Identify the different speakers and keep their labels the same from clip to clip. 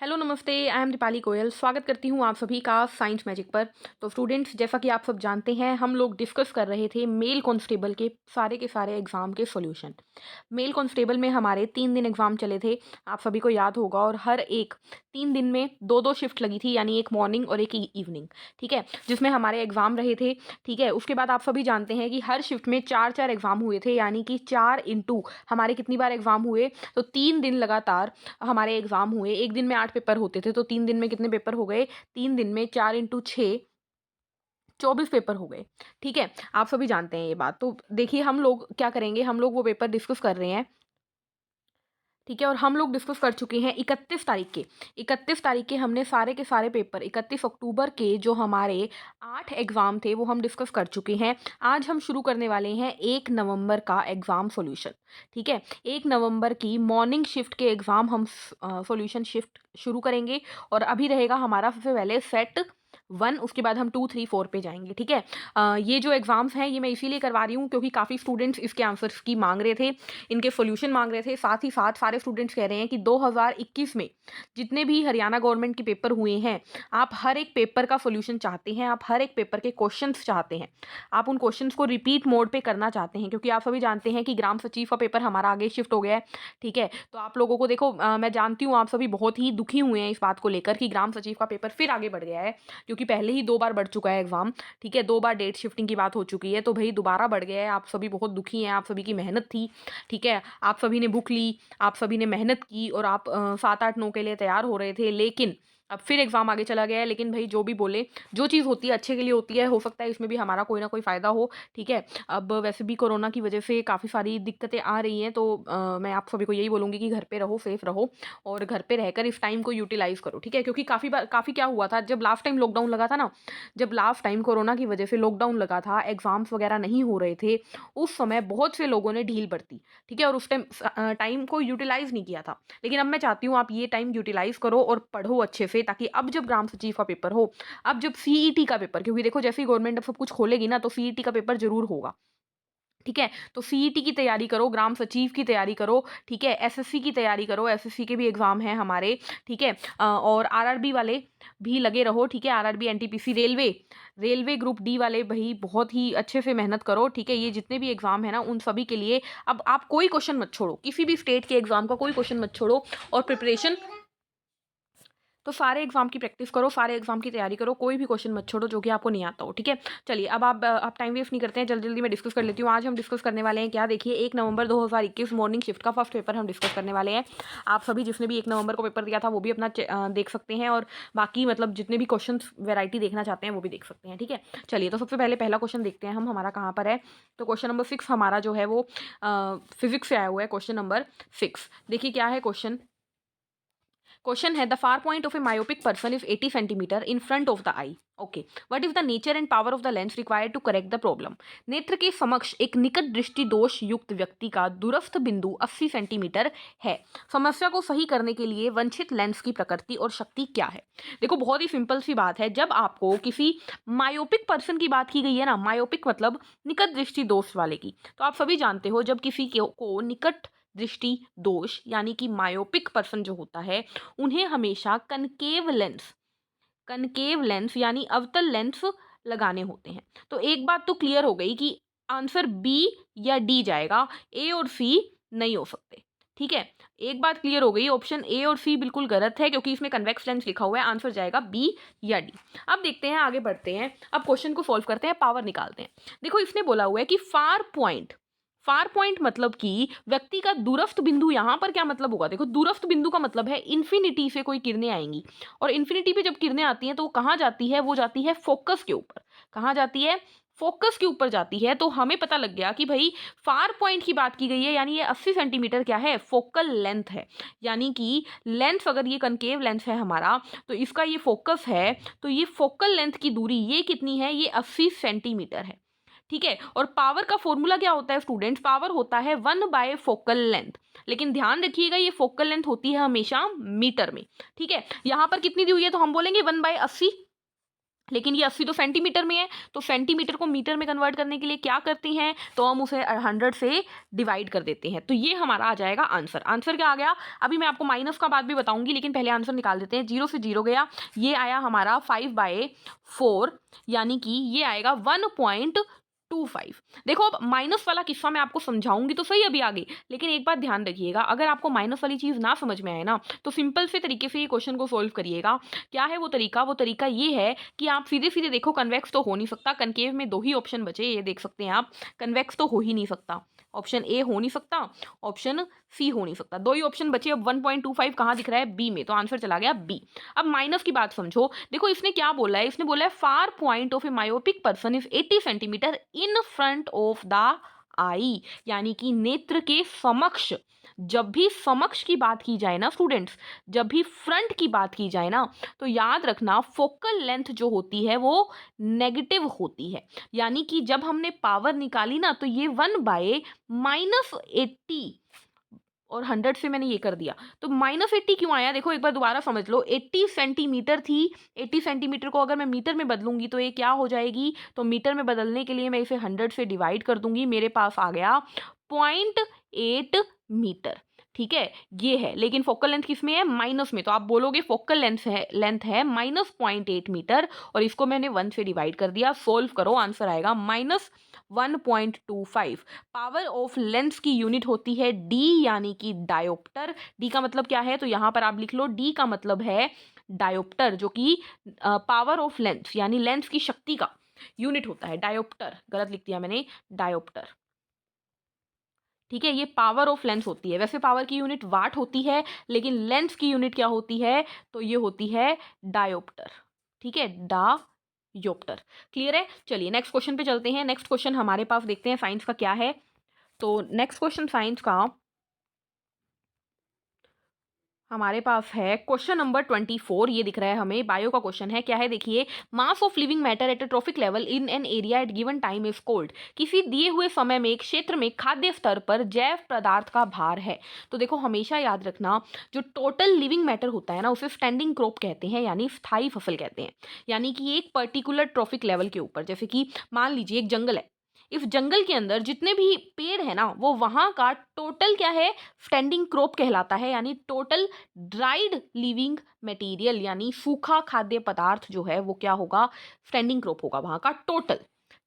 Speaker 1: Hello नमस्ते, I am Deepali Goyal. स्वागत करती हूँ आप सभी का साइंस मैजिक पर। तो स्टूडेंट्स, जैसा कि आप सब जानते हैं, हम लोग डिस्कस कर रहे थे मेल कांस्टेबल के सारे एग्ज़ाम के सॉल्यूशन। मेल कांस्टेबल में हमारे 3 दिन एग्ज़ाम चले थे, आप सभी को याद होगा। और हर एक 3 दिन में 2-2 शिफ्ट लगी थी, यानी एक मॉर्निंग और एक इवनिंग, ठीक है? जिसमें हमारे एग्ज़ाम रहे थे, ठीक है? उसके बाद आप सभी जानते हैं कि हर शिफ्ट में 4-4 एग्ज़ाम हुए थे, यानी कि 4 इंटू हमारे कितनी बार एग्ज़ाम हुए, तो 3 दिन लगातार हमारे एग्ज़ाम हुए। 1 दिन में 8 पेपर होते थे, तो 3 दिन में कितने पेपर हो गए? 3 दिन में 4 इंटू 6 24 पेपर हो गए, ठीक है? आप सभी जानते हैं ये बात। तो देखिए, हम लोग क्या करेंगे, हम लोग वो पेपर डिस्कस कर रहे हैं, ठीक है? और हम लोग डिस्कस कर चुके हैं 31 तारीख के। 31 तारीख के हमने सारे के सारे पेपर, 31 अक्टूबर के जो हमारे 8 एग्ज़ाम थे, वो हम डिस्कस कर चुके हैं। आज हम शुरू करने वाले हैं 1 नवंबर का एग्ज़ाम सॉल्यूशन, ठीक है? 1 नवंबर की मॉर्निंग शिफ्ट के एग्ज़ाम हम सॉल्यूशन शिफ्ट शुरू करेंगे। और अभी रहेगा हमारा सबसे पहले सेट 1, उसके बाद हम 2, 3, 4 पे जाएँगे, ठीक है? ये जो एग्ज़ाम्स हैं, ये मैं इसीलिए करवा रही हूँ क्योंकि काफ़ी स्टूडेंट्स इसके आंसर्स की माँग रहे थे, इनके सॉल्यूशन माँग रहे थे। साथ ही साथ सारे स्टूडेंट्स कह रहे हैं कि 2021 में जितने भी हरियाणा गवर्नमेंट के पेपर हुए हैं, आप हर एक पेपर का सॉल्यूशन चाहते हैं, आप हर एक पेपर के क्वेश्चंस चाहते हैं। आप उन क्वेश्चंस को रिपीट मोड पे करना चाहते हैं, क्योंकि आप सभी जानते हैं कि ग्राम सचिव का पेपर हमारा आगे शिफ्ट हो गया है, ठीक है? तो आप लोगों को देखो, मैं जानती हूँ आप सभी बहुत ही दुखी हुए हैं इस बात को लेकर कि ग्राम सचिव का पेपर फिर आगे बढ़ गया है, क्योंकि पहले ही 2 बार बढ़ चुका है एग्ज़ाम, ठीक है? 2 बार डेट शिफ्टिंग की बात हो चुकी है, तो भई दोबारा बढ़ गया है। आप सभी बहुत दुखी हैं, आप सभी की मेहनत थी, ठीक है? आप सभी ने बुक ली, आप सभी ने मेहनत की और आप 7, 8, 9 के लिए तैयार हो रहे थे, लेकिन अब फिर एग्ज़ाम आगे चला गया है। लेकिन भई जो भी बोले, जो चीज़ होती है अच्छे के लिए होती है, हो सकता है इसमें भी हमारा कोई ना कोई फ़ायदा हो, ठीक है? अब वैसे भी कोरोना की वजह से काफ़ी सारी दिक्कतें आ रही हैं, तो मैं आप सभी को यही बोलूँगी कि घर पे रहो, सेफ रहो और घर पे रहकर इस टाइम को यूटिलाइज़ करो, ठीक है? क्योंकि काफ़ी क्या हुआ था, जब लास्ट टाइम लॉकडाउन लगा था ना, जब लास्ट टाइम कोरोना की वजह से लॉकडाउन लगा था, एग्ज़ाम्स वगैरह नहीं हो रहे थे, उस समय बहुत से लोगों ने ढील बरती, ठीक है? और उस टाइम को यूटिलाइज़ नहीं किया था। लेकिन अब मैं चाहती हूँ आप ये टाइम यूटिलाइज़ करो और पढ़ो अच्छे से, ताकि अब जब ग्राम सचिव का पेपर हो, अब जब सीईटी का पेपर, क्योंकि देखो जैसे ही गवर्नमेंट अब सब कुछ खोलेगी ना, तो सीईटी का पेपर ज़रूर होगा। ठीक है? तो सीईटी की तैयारी करो, ग्राम सचिव की तैयारी करो, ठीक है? एसएससी की तैयारी करो, एसएससी के भी एग्ज़ाम हैं हमारे, ठीक है? और आरआरबी वाले भी लगे रहो, ठीक है? RRB, NTPC, railway group D वाले भई बहुत ही अच्छे से मेहनत करो, ठीक है? ये जितने भी एग्ज़ाम हैं ना, उन सभी के लिए अब आप कोई क्वेश्चन मत छोड़ो, किसी भी स्टेट के एग्ज़ाम का कोई क्वेश्चन मत छोड़ो और प्रिपरेशन, तो सारे एग्ज़ाम की प्रैक्टिस करो, सारे एग्ज़ाम की तैयारी करो, कोई भी क्वेश्चन मत छोड़ो जो कि आपको नहीं आता हो, ठीक है? चलिए, अब आप टाइम वेस्ट नहीं करते हैं, जल्दी-जल्दी मैं डिस्कस कर लेती हूँ। आज हम डिस्कस करने वाले हैं क्या, देखिए, 1 नवंबर 2021 मॉर्निंग शिफ्ट का फर्स्ट पेपर हम डिस्कस करने वाले हैं। आप सभी जिसने भी 1 नवंबर को पेपर दिया था, वो भी अपना देख सकते हैं, और बाकी मतलब जितने भी क्वेश्चंस वैरायटी देखना चाहते हैं, वो भी देख सकते हैं, ठीक है? चलिए, तो सबसे पहले पहला क्वेश्चन देखते हैं हम, हमारा कहाँ पर है। तो क्वेश्चन नंबर 6 हमारा जो है वो फिज़िक्स से आया हुआ है, क्वेश्चन नंबर 6। देखिए क्या है क्वेश्चन। क्वेश्चन है, the far point of a myopic person is 80 centimetre in front of the eye. Okay, what is the nature and power of the lens required to correct the problem. नेत्र के समक्ष एक निकट दृष्टि दोष युक्त व्यक्ति का दूरस्थ बिंदु 80 सेंटीमीटर है। समस्या को सही करने के लिए वांछित लेंस की प्रकृति और शक्ति क्या है। देखो, बहुत ही सिंपल सी बात है। जब आपको किसी मायोपिक पर्सन की बात की गई है ना, मायोपिक मतलब निकट दृष्टि दोष वाले की, तो आप सभी जानते हो जब किसी को निकट दृष्टि दोष यानी कि मायोपिक पर्सन जो होता है, उन्हें हमेशा कनकेव लेंस यानी अवतल लेंस लगाने होते हैं। तो एक बात तो क्लियर हो गई कि आंसर बी या डी जाएगा, ए और सी नहीं हो सकते, ठीक है? एक बात क्लियर हो गई, ऑप्शन ए और सी बिल्कुल गलत है, क्योंकि इसमें कन्वेक्स लेंस लिखा हुआ है। आंसर जाएगा बी या डी। अब देखते हैं, आगे बढ़ते हैं, अब क्वेश्चन को सॉल्व करते हैं, पावर निकालते हैं। देखो, इसने बोला हुआ है कि फार पॉइंट मतलब कि व्यक्ति का दूरस्थ बिंदु। यहाँ पर क्या मतलब होगा, देखो, दूरस्थ बिंदु का मतलब है इन्फिनिटी से कोई किरणें आएंगी, और इन्फिनिटी पे जब किरणें आती हैं तो वो कहाँ जाती है, वो जाती है फोकस के ऊपर। कहाँ जाती है, फोकस के ऊपर जाती है। तो हमें पता लग गया कि भाई फार पॉइंट की बात की गई है, यानी ये 80 सेंटीमीटर क्या है, फोकल लेंथ है। यानी कि लेंथ, अगर ये कनकेव लेंथ है हमारा, तो इसका ये फोकस है, तो ये फोकल लेंथ की दूरी ये कितनी है, ये 80 सेंटीमीटर है, ठीक है? और पावर का फॉर्मूला क्या होता है स्टूडेंट्स, पावर होता है 1/फोकल लेंथ। लेकिन ध्यान रखिएगा, ये फोकल लेंथ होती है हमेशा मीटर में, ठीक है? यहाँ पर कितनी दी हुई है, तो हम बोलेंगे 1/80, लेकिन ये 80 तो सेंटीमीटर में है, तो सेंटीमीटर को मीटर में कन्वर्ट करने के लिए क्या करते हैं, तो हम उसे 100 से डिवाइड कर देते हैं। तो ये हमारा आ जाएगा आंसर। आंसर क्या आ गया, अभी मैं आपको माइनस का बात भी बताऊंगी, लेकिन पहले आंसर निकाल देते हैं। 0 से 0 गया, ये आया हमारा 5/4, यानी कि ये आएगा 1.25। देखो अब माइनस वाला किस्सा मैं आपको समझाऊंगी तो सही अभी आगे, लेकिन एक बात ध्यान रखिएगा, अगर आपको माइनस वाली चीज ना समझ में आए ना, तो सिंपल से तरीके से ये क्वेश्चन को सोल्व करिएगा। क्या है वो तरीका, वो तरीका ये है कि आप सीधे सीधे देखो, कन्वेक्स तो हो नहीं सकता, कनकेव में 2 ही ऑप्शन बचे, ये देख सकते हैं आप, कन्वेक्स तो हो ही नहीं सकता, ऑप्शन ए हो नहीं सकता, ऑप्शन सी हो नहीं सकता, 2 ही ऑप्शन बचे। अब 1.25 कहाँ दिख रहा है, बी में, तो आंसर चला गया बी। अब माइनस की बात समझो, देखो इसने क्या बोला है, इसने बोला है far point of a myopic person is 80 centimetre in front of the eye, यानी कि नेत्र के समक्ष। जब भी समक्ष की बात की जाए ना स्टूडेंट्स, जब भी फ्रंट की बात की जाए ना, तो याद रखना फोकल लेंथ जो होती है वो नेगेटिव होती है, यानी कि जब हमने पावर निकाली ना, तो ये 1/-80, और 100 से मैंने ये कर दिया, तो -80 क्यों आया, देखो एक बार दोबारा समझ लो। 80 सेंटीमीटर थी, 80 सेंटीमीटर को अगर मैं मीटर में बदलूंगी तो ये क्या हो जाएगी, तो मीटर में बदलने के लिए मैं इसे 100 से डिवाइड कर दूंगी, मेरे पास आ गया 0.8 मीटर। ठीक है, ये है, लेकिन फोकल लेंथ किस में है, माइनस में, तो आप बोलोगे फोकल लेंथ है -0.8 मीटर, और इसको मैंने 1 से डिवाइड कर दिया। सोल्व करो, आंसर आएगा -1.25। पावर ऑफ लेंस की यूनिट होती है डी, यानी कि डायोप्टर। डी का मतलब क्या है, तो यहाँ पर आप लिख लो, डी का मतलब है डायोप्टर, जो कि पावर ऑफ लेंस यानी लेंस की शक्ति का यूनिट होता है। डायोप्टर गलत लिख दिया मैंने, डायोप्टर। ठीक है, ये पावर ऑफ लेंस होती है। वैसे पावर की यूनिट वाट होती है, लेकिन लेंस की यूनिट क्या होती है, तो ये होती है डायोप्टर। ठीक है, डायोप्टर। क्लियर है, चलिए नेक्स्ट क्वेश्चन पे चलते हैं। नेक्स्ट क्वेश्चन हमारे पास देखते हैं साइंस का क्या है। तो नेक्स्ट क्वेश्चन साइंस का हमारे पास है क्वेश्चन नंबर 24, ये दिख रहा है हमें, बायो का क्वेश्चन है। क्या है देखिए, mass of living matter at a trophic level in an area at given time is cold. किसी दिए हुए समय में एक क्षेत्र में खाद्य स्तर पर जैव पदार्थ का भार है। तो देखो हमेशा याद रखना, जो टोटल लिविंग मैटर होता है ना, उसे स्टैंडिंग क्रॉप कहते हैं, यानी स्थायी फसल कहते हैं। यानी कि एक पर्टिकुलर ट्रॉफिक लेवल के ऊपर, जैसे कि मान लीजिए एक जंगल है, इस जंगल के अंदर जितने भी पेड़ है ना, वो वहां का टोटल क्या है, स्टैंडिंग क्रॉप कहलाता है, यानी टोटल ड्राइड लिविंग मटेरियल, यानी सूखा खाद्य पदार्थ जो है वो क्या होगा, स्टैंडिंग क्रॉप होगा वहां का टोटल।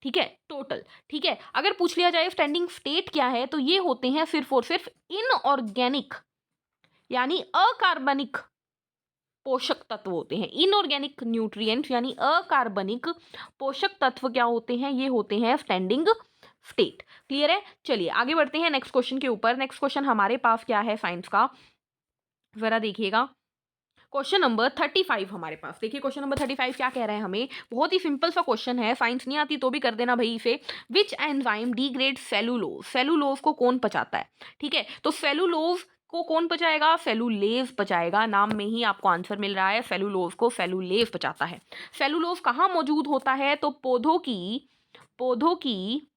Speaker 1: ठीक है, टोटल। ठीक है, अगर पूछ लिया जाए स्टैंडिंग स्टेट क्या है, तो ये होते हैं सिर्फ और सिर्फ इनऑर्गेनिक, यानी अकार्बनिक पोषक तत्व होते हैं। इनऑर्गेनिक न्यूट्रिएंट्स यानी अकार्बनिक पोषक तत्व क्या होते हैं, ये होते हैं स्टैंडिंग स्टेट। क्लियर है, चलिए आगे बढ़ते हैं नेक्स्ट क्वेश्चन के ऊपर। नेक्स्ट क्वेश्चन हमारे पास क्या है साइंस का, जरा देखिएगा। क्वेश्चन नंबर 35 हमारे पास, देखिए क्वेश्चन नंबर 35 क्या कह रहे हैं हमें। बहुत ही सिंपल सा क्वेश्चन है, साइंस नहीं आती तो भी कर देना भाई इसे। Which enzyme degrade cellulose, cellulose को कौन पचाता है। ठीक है, तो सेलुलोज को कौन पचाएगा, सेलुलेज पचाएगा। नाम में ही आपको आंसर मिल रहा है, सेलुलोज को सेलुलेज पचाता है। सेलुलोज कहाँ मौजूद होता है, तो पौधों की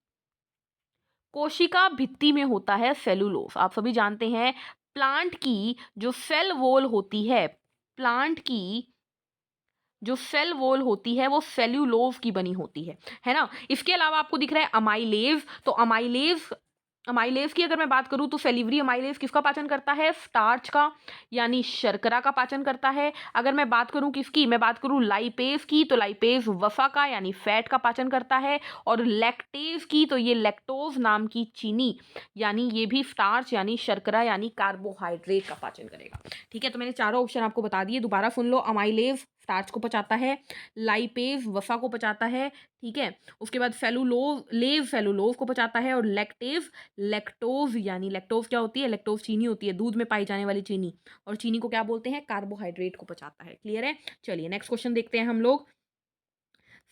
Speaker 1: कोशिका भित्ति में होता है सेलुलोज। आप सभी जानते हैं, प्लांट की जो सेल वॉल होती है, प्लांट की जो सेल वॉल होती है वो सेल्यूलोज की बनी होती है ना। इसके अलावा आपको दिख रहा है अमाइलेज, तो अमाइलेज की अगर मैं बात करूं तो सेलिवरी अमाइलेज किसका पाचन करता है, स्टार्च का, यानी शर्करा का पाचन करता है। अगर मैं बात करूं किसकी, मैं बात करूं लाइपेज की, तो लाइपेज वसा का यानी फैट का पाचन करता है। और लैक्टेज की, तो ये लैक्टोज नाम की चीनी, यानी ये भी स्टार्च यानी शर्करा यानी कार्बोहाइड्रेट का पाचन करेगा। ठीक है, तो मैंने चारों ऑप्शन आपको बता दिए, दोबारा सुन लो। अमाइलेज स्टार्च को पचाता है, लाइपेज वसा को पचाता है, ठीक है, उसके बाद सेलुलोज को पचाता है, और लैक्टोज यानी लैक्टोज क्या होती है, लैक्टोज चीनी होती है, दूध में पाई जाने वाली चीनी, और चीनी को क्या बोलते हैं, कार्बोहाइड्रेट को पचाता है। क्लियर है, चलिए नेक्स्ट क्वेश्चन देखते हैं हम लोग।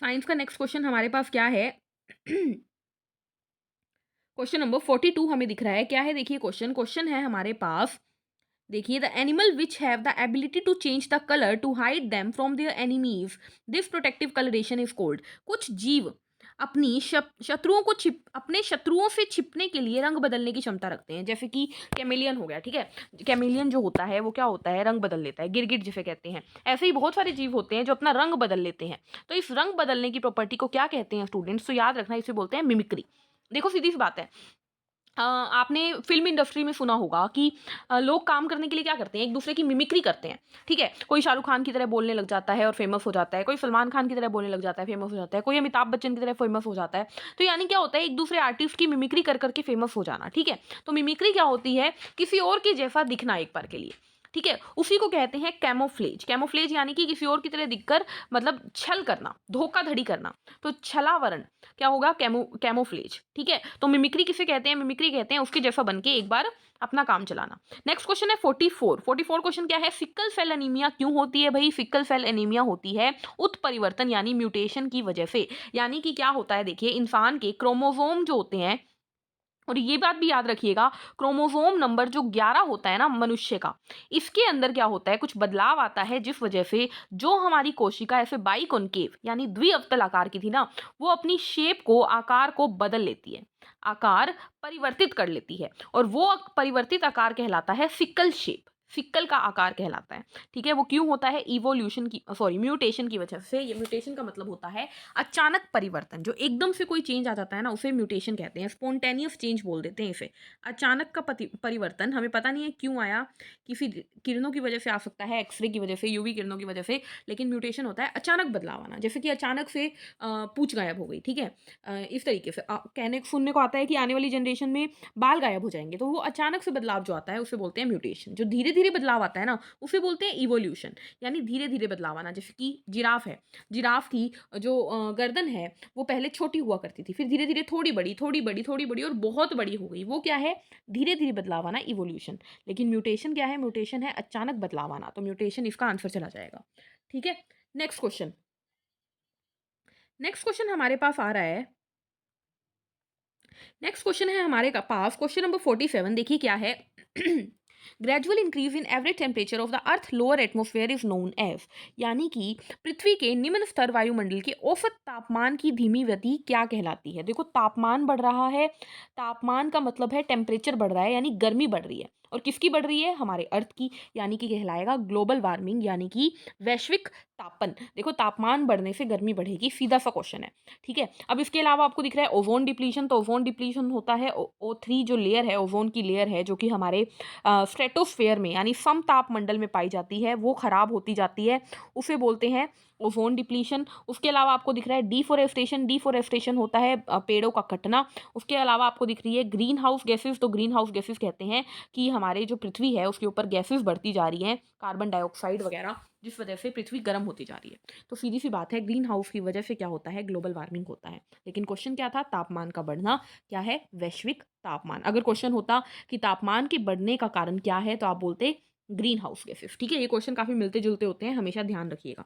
Speaker 1: साइंस का नेक्स्ट क्वेश्चन हमारे पास क्या है, क्वेश्चन नंबर 42 हमें दिख रहा है। क्या है देखिए, क्वेश्चन है हमारे पास, देखिए, the animal which have the ability to change the colour to hide them from their enemies, this protective colouration is called. कुछ जीव अपनी शत्रुओं को अपने शत्रुओं से छिपने के लिए रंग बदलने की क्षमता रखते हैं। जैसे कि कैमेलियन हो गया, ठीक है। कैमेलियन जो होता है वो क्या होता है, रंग बदल लेता है, गिरगिट जिसे कहते हैं। ऐसे ही बहुत सारे जीव होते हैं जो अपना रंग बदल लेते हैं। तो इस रंग बदलने की प्रॉपर्टी को क्या कहते हैं स्टूडेंट्स, तो याद रखना, इसे बोलते हैं मिमिक्री। देखो सीधी सी बात है, आपने फ़िल्म इंडस्ट्री में सुना होगा कि लोग काम करने के लिए क्या करते हैं, एक-दूसरे की मिमिक्री करते हैं, ठीक है? कोई शाहरुख खान की तरह बोलने लग जाता है और फ़ेमस हो जाता है, कोई सलमान खान की तरह बोलने लग जाता है, फ़ेमस हो जाता है, कोई अमिताभ बच्चन की तरह फ़ेमस हो जाता है। तो यानी क्या होता है, एक-दूसरे आर्टिस्ट की मिमिक्री कर के फ़ेमस हो जाना, ठीक है? तो मिमिक्री क्या होती है, किसी और के जैसा दिखना एक बार के लिए, ठीक है? उसी को कहते हैं कैमोफ्लेज। कैमोफ्लेज यानी कि किसी और की तरह दिखकर मतलब छल करना, धोखाधड़ी करना। तो छलावरण क्या होगा, कैमोफ्लेज, ठीक है। तो मिमिक्री किसे कहते हैं, मिमिक्री कहते हैं उसके जैसा बन के एक बार अपना काम चलाना। नेक्स्ट क्वेश्चन है 44 क्वेश्चन क्या है, सिकल सेल एनीमिया क्यों होती है भाई, सिकल सेल एनीमिया होती है उत्परिवर्तन यानी म्यूटेशन की वजह से। यानी कि क्या होता है, देखिए इंसान के क्रोमोसोम जो होते हैं, और ये बात भी याद रखिएगा, क्रोमोसोम नंबर जो 11 होता है ना मनुष्य का, इसके अंदर क्या होता है, कुछ बदलाव आता है जिस वजह से जो हमारी कोशिका ऐसे बाइकॉन्केव यानी द्विअवतल आकार की थी ना, वो अपनी शेप को, आकार को बदल लेती है, आकार परिवर्तित कर लेती है, और वो परिवर्तित आकार कहलाता है सिकल शेप, सिक्कल का आकार कहलाता है, ठीक है। वो क्यों होता है, इवोल्यूशन की सॉरी म्यूटेशन की वजह से। ये म्यूटेशन का मतलब होता है अचानक परिवर्तन, जो एकदम से कोई चेंज आ जाता है ना, उसे म्यूटेशन कहते हैं। स्पॉन्टेनियस चेंज बोल देते हैं इसे। अचानक का परिवर्तन, हमें पता नहीं है क्यों आया, किसी किरणों की वजह से आ सकता है, एक्सरे की वजह से, यूवी किरणों की वजह से, लेकिन म्यूटेशन होता है अचानक बदलाव आना। जैसे कि अचानक से पूंछ गायब हो गई, ठीक है। इस तरीके से कहने सुनने को आता है कि आने वाली जनरेशन में बाल गायब हो जाएंगे, तो वो अचानक से बदलाव जो आता है उसे बोलते हैं म्यूटेशन। जो धीरे धीरे बदलाव आता है ना, उसे बोलते हैं इवोल्यूशन, यानी धीरे धीरे बदलाव आना। जैसे कि जिराफ है, जिराफ की जो गर्दन है वो पहले छोटी हुआ करती थी, फिर धीरे धीरे थोड़ी बड़ी, थोड़ी बड़ी, थोड़ी बड़ी और बहुत बड़ी हो गई। वो क्या है, धीरे धीरे बदलाव आना, इवोल्यूशन। लेकिन म्यूटेशन क्या है, म्यूटेशन है अचानक बदलाव आना। तो म्यूटेशन इसका आंसर चला जाएगा, ठीक है। नेक्स्ट क्वेश्चन, नेक्स्ट क्वेश्चन हमारे पास आ रहा है, नेक्स्ट क्वेश्चन है हमारे पास क्वेश्चन नंबर 47। देखिए क्या है, gradual increase in average temperature of the earth lower atmosphere is known as, यानी कि पृथ्वी के निम्न स्तर वायुमंडल के औसत तापमान की धीमी वृद्धि क्या कहलाती है। देखो तापमान बढ़ रहा है, तापमान का मतलब है टेम्परेचर बढ़ रहा है यानी गर्मी बढ़ रही है, और किसकी बढ़ रही है, हमारे अर्थ की, यानी कि कहलाएगा ग्लोबल वार्मिंग यानी कि वैश्विक तापन। देखो तापमान बढ़ने से गर्मी बढ़ेगी, सीधा सा क्वेश्चन है, ठीक है। अब इसके अलावा आपको दिख रहा है ओजोन डिप्लीशन, तो ओजोन डिप्लीशन होता है O3 जो लेयर है, ओजोन की लेयर है जो कि हमारे स्ट्रेटोस्फेयर में यानी समताप मंडल में पाई जाती है, वो खराब होती जाती है, उसे बोलते हैं ओजोन डिप्लीशन। उसके अलावा आपको दिख रहा है डिफोरेस्टेशन, डिफोरेस्टेशन होता है पेड़ों का कटना। उसके अलावा आपको दिख रही है ग्रीन हाउस गैसेज, तो ग्रीन हाउस गैसेज कहते हैं कि हमारे जो पृथ्वी है उसके ऊपर गैसेज बढ़ती जा रही हैं, कार्बन डाइऑक्साइड वगैरह, जिस वजह से पृथ्वी गर्म होती जा रही है। तो सीधी सी बात है, ग्रीन हाउस की वजह से क्या होता है, ग्लोबल वार्मिंग होता है। लेकिन क्वेश्चन क्या था, तापमान का बढ़ना क्या है, वैश्विक तापमान। अगर क्वेश्चन होता कि तापमान के बढ़ने का कारण क्या है, तो आप बोलते ग्रीन हाउस गैसेस, ठीक है। ये क्वेश्चन काफी मिलते जुलते होते हैं, हमेशा ध्यान रखिएगा।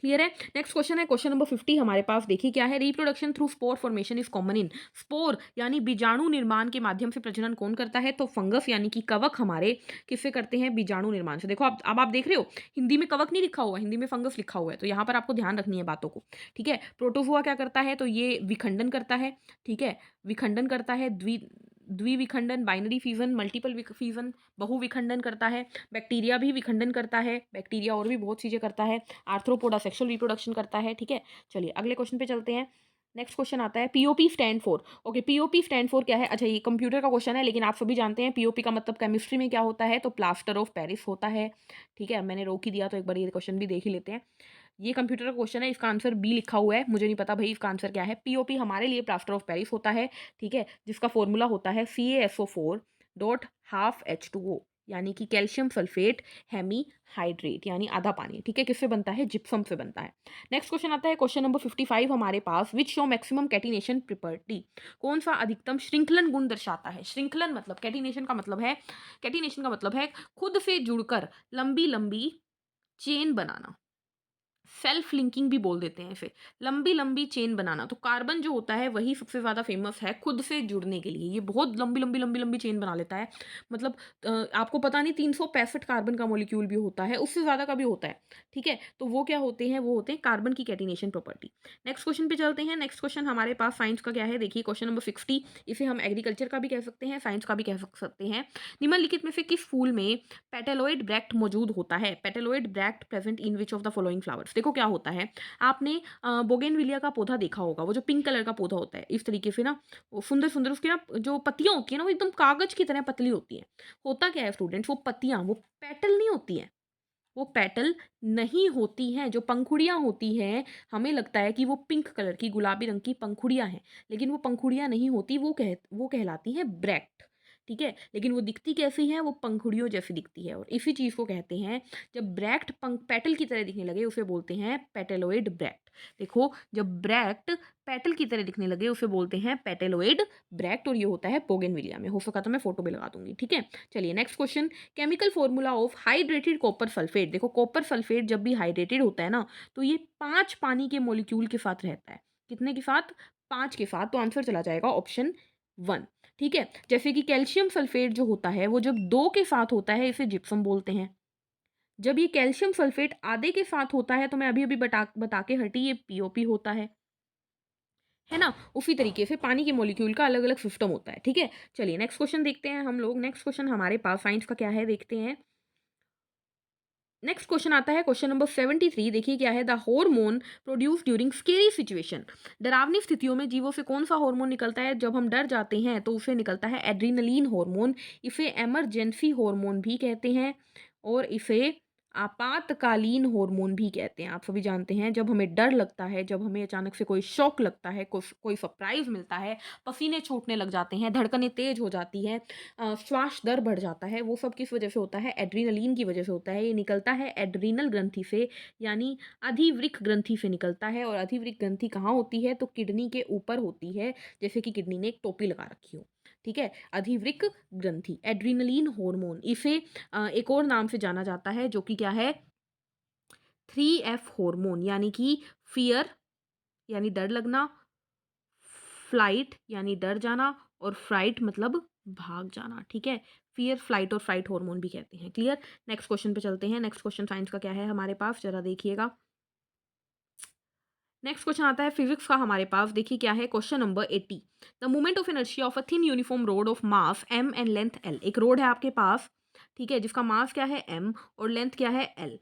Speaker 1: क्लियर है। नेक्स्ट क्वेश्चन है क्वेश्चन नंबर 50 हमारे पास। देखिए क्या है, reproduction through spore formation is common in, spore यानी बीजाणु निर्माण के माध्यम से प्रजनन कौन करता है, तो फंगस यानी कि कवक हमारे किससे करते हैं, बीजाणु निर्माण से। देखो अब आप देख रहे हो, हिंदी में कवक नहीं लिखा हुआ, हिंदी में फंगस लिखा हुआ है, तो यहाँ पर आपको ध्यान रखनी है बातों को, ठीक है। प्रोटोजुआ क्या करता है, तो ये विखंडन करता है, ठीक है, विखंडन करता है, द्विविखंडन, बाइनरी फ्यूजन, मल्टीपल फ्यूजन, बहुविखंडन करता है। बैक्टीरिया भी विखंडन करता है, बैक्टीरिया और भी बहुत चीज़ें करता है। आर्थ्रोपोडा सेक्सुअल रिप्रोडक्शन करता है, ठीक है। चलिए अगले क्वेश्चन पे चलते हैं। नेक्स्ट क्वेश्चन आता है POP stand for, okay POP stand for क्या है, अच्छा ये कंप्यूटर का क्वेश्चन है, लेकिन आप सभी जानते हैं पीओपी का मतलब केमिस्ट्री में क्या होता है, तो प्लास्टर ऑफ पेरिस होता है, ठीक है। मैंने रोक ही दिया, तो एक बार ये क्वेश्चन भी देख ही लेते हैं। ये कंप्यूटर का क्वेश्चन है, इसका आंसर बी लिखा हुआ है, मुझे नहीं पता भाई इसका आंसर क्या है। पीओपी हमारे लिए प्लास्टर ऑफ पेरिस होता है, ठीक है, जिसका फॉर्मूला होता है CaSO4 डॉट हाफ H2O, यानी कि कैल्शियम सल्फेट हेमी हाइड्रेट, यानी आधा पानी, ठीक है। किससे बनता है, जिप्सम से बनता है। नेक्स्ट क्वेश्चन आता है क्वेश्चन नंबर 55 हमारे पास, which show maximum catenation property, कौन सा अधिकतम श्रृंखलन गुण दर्शाता है। श्रृंखलन मतलब कैटिनेशन का मतलब है, कैटिनेशन का मतलब है खुद से जुड़कर लंबी लंबी चेन बनाना, सेल्फ लिंकिंग भी बोल देते हैं इसे। लंबी लंबी चेन बनाना, तो कार्बन जो होता है वही सबसे ज़्यादा फेमस है खुद से जुड़ने के लिए। ये बहुत लंबी लंबी लंबी लंबी चेन बना लेता है। मतलब आपको पता नहीं 365 कार्बन का मॉलिक्यूल भी होता है, उससे ज़्यादा का भी होता है। ठीक है, तो वो क्या होते हैं, वो होते हैं कार्बन की कैटिनेशन प्रॉपर्टी। नेक्स्ट क्वेश्चन पे चलते हैं। नेक्स्ट क्वेश्चन हमारे पास साइंस का क्या है, देखिए क्वेश्चन नंबर 60। इसे हम एग्रीकल्चर का भी कह सकते हैं, साइंस का भी कह सकते हैं। निम्नलिखित में से किस फूल में पेटेलोइड ब्रैक्ट मौजूद होता है? Petaloid bract present in which of the following flowers. देखो क्या होता है, आपने बोगेनविलिया का पौधा देखा होगा, वो जो पिंक कलर का पौधा होता है इस तरीके से ना, वो सुंदर सुंदर उसकी ना जो पत्तियां होती है ना, वो एकदम कागज की तरह पतली होती है। होता क्या है स्टूडेंट्स, वो पत्तियां, वो पेटल नहीं होती हैं, वो पेटल नहीं होती हैं। जो पंखुड़ियाँ होती हैं, हमें लगता है कि वो पिंक कलर की गुलाबी रंग की पंखुड़ियाँ हैं, लेकिन वो पंखुड़ियाँ नहीं होती, वो कहलाती हैं ब्रैक्ट। ठीक है, लेकिन वो दिखती कैसी हैं, वो पंखुड़ियों जैसी दिखती है, और इसी चीज़ को कहते हैं, जब ब्रैक्ट पंख पेटल की तरह दिखने लगे उसे बोलते हैं पेटेलोइड ब्रैक्ट। देखो, जब ब्रैक्ट पेटल की तरह दिखने लगे उसे बोलते हैं पेटेलोइड ब्रैक्ट, और ये होता है बोगेनविलिया में। हो सका तो मैं फोटो भी लगा दूंगी। ठीक है, चलिए next question. Chemical formula of hydrated copper sulphate. देखो, कॉपर सल्फेट जब भी हाइड्रेटेड होता है ना, तो ये 5 पानी के मॉलिक्यूल के साथ रहता है। कितने के साथ? 5 के साथ। तो आंसर चला जाएगा ऑप्शन 1। ठीक है, जैसे कि कैल्शियम सल्फेट जो होता है, वो जब 2 के साथ होता है इसे जिप्सम बोलते हैं। जब ये कैल्शियम सल्फेट आधे के साथ होता है, तो मैं अभी अभी बता के हटी, ये पीओपी होता है ना। उसी तरीके से पानी के मॉलिक्यूल का अलग अलग सिस्टम होता है। ठीक है, चलिए नेक्स्ट क्वेश्चन देखते हैं हम लोग। नेक्स्ट क्वेश्चन हमारे पास साइंस का क्या है, देखते हैं। नेक्स्ट क्वेश्चन आता है क्वेश्चन नंबर 73। देखिए क्या है, the hormone produce during scary situation. डरावनी स्थितियों में जीवों से कौन सा हार्मोन निकलता है? जब हम डर जाते हैं तो उसे निकलता है एड्रीनलीन हार्मोन। इसे इमरजेंसी हार्मोन भी कहते हैं, और इसे आपातकालीन हार्मोन भी कहते हैं। आप सभी जानते हैं, जब हमें डर लगता है, जब हमें अचानक से कोई शॉक लगता है, कोई सरप्राइज मिलता है, पसीने छूटने लग जाते हैं, धड़कनें तेज हो जाती हैं, श्वास दर बढ़ जाता है, वो सब किस वजह से होता है? एड्रीनलीन की वजह से होता है। ये निकलता है एड्रीनल ग्रंथि से, यानी अधिवृक्क ग्रंथि से निकलता है। और अधिवृक्क ग्रंथि कहाँ होती है? तो किडनी के ऊपर होती है, जैसे कि किडनी ने एक टोपी लगा रखी हो। ठीक है, अधिवृक्क ग्रंथि, एड्रीनलीन हार्मोन। इसे एक और नाम से जाना जाता है, जो कि क्या है? 3F हार्मोन, यानी कि फियर यानी डर लगना, फ्लाइट यानी डर जाना, और फ्राइट मतलब भाग जाना। ठीक है, फियर, फ्लाइट और फ्राइट हार्मोन भी कहते हैं। क्लियर? नेक्स्ट क्वेश्चन पे चलते हैं। नेक्स्ट क्वेश्चन साइंस का क्या है हमारे पास, जरा देखिएगा। नेक्स्ट क्वेश्चन आता है फिजिक्स का हमारे पास। देखिए क्या है, question number 80। The moment of inertia of a thin uniform road of mass m and length l। एक रोड है आपके पास, ठीक है, जिसका मास क्या है m और लेंथ क्या है l।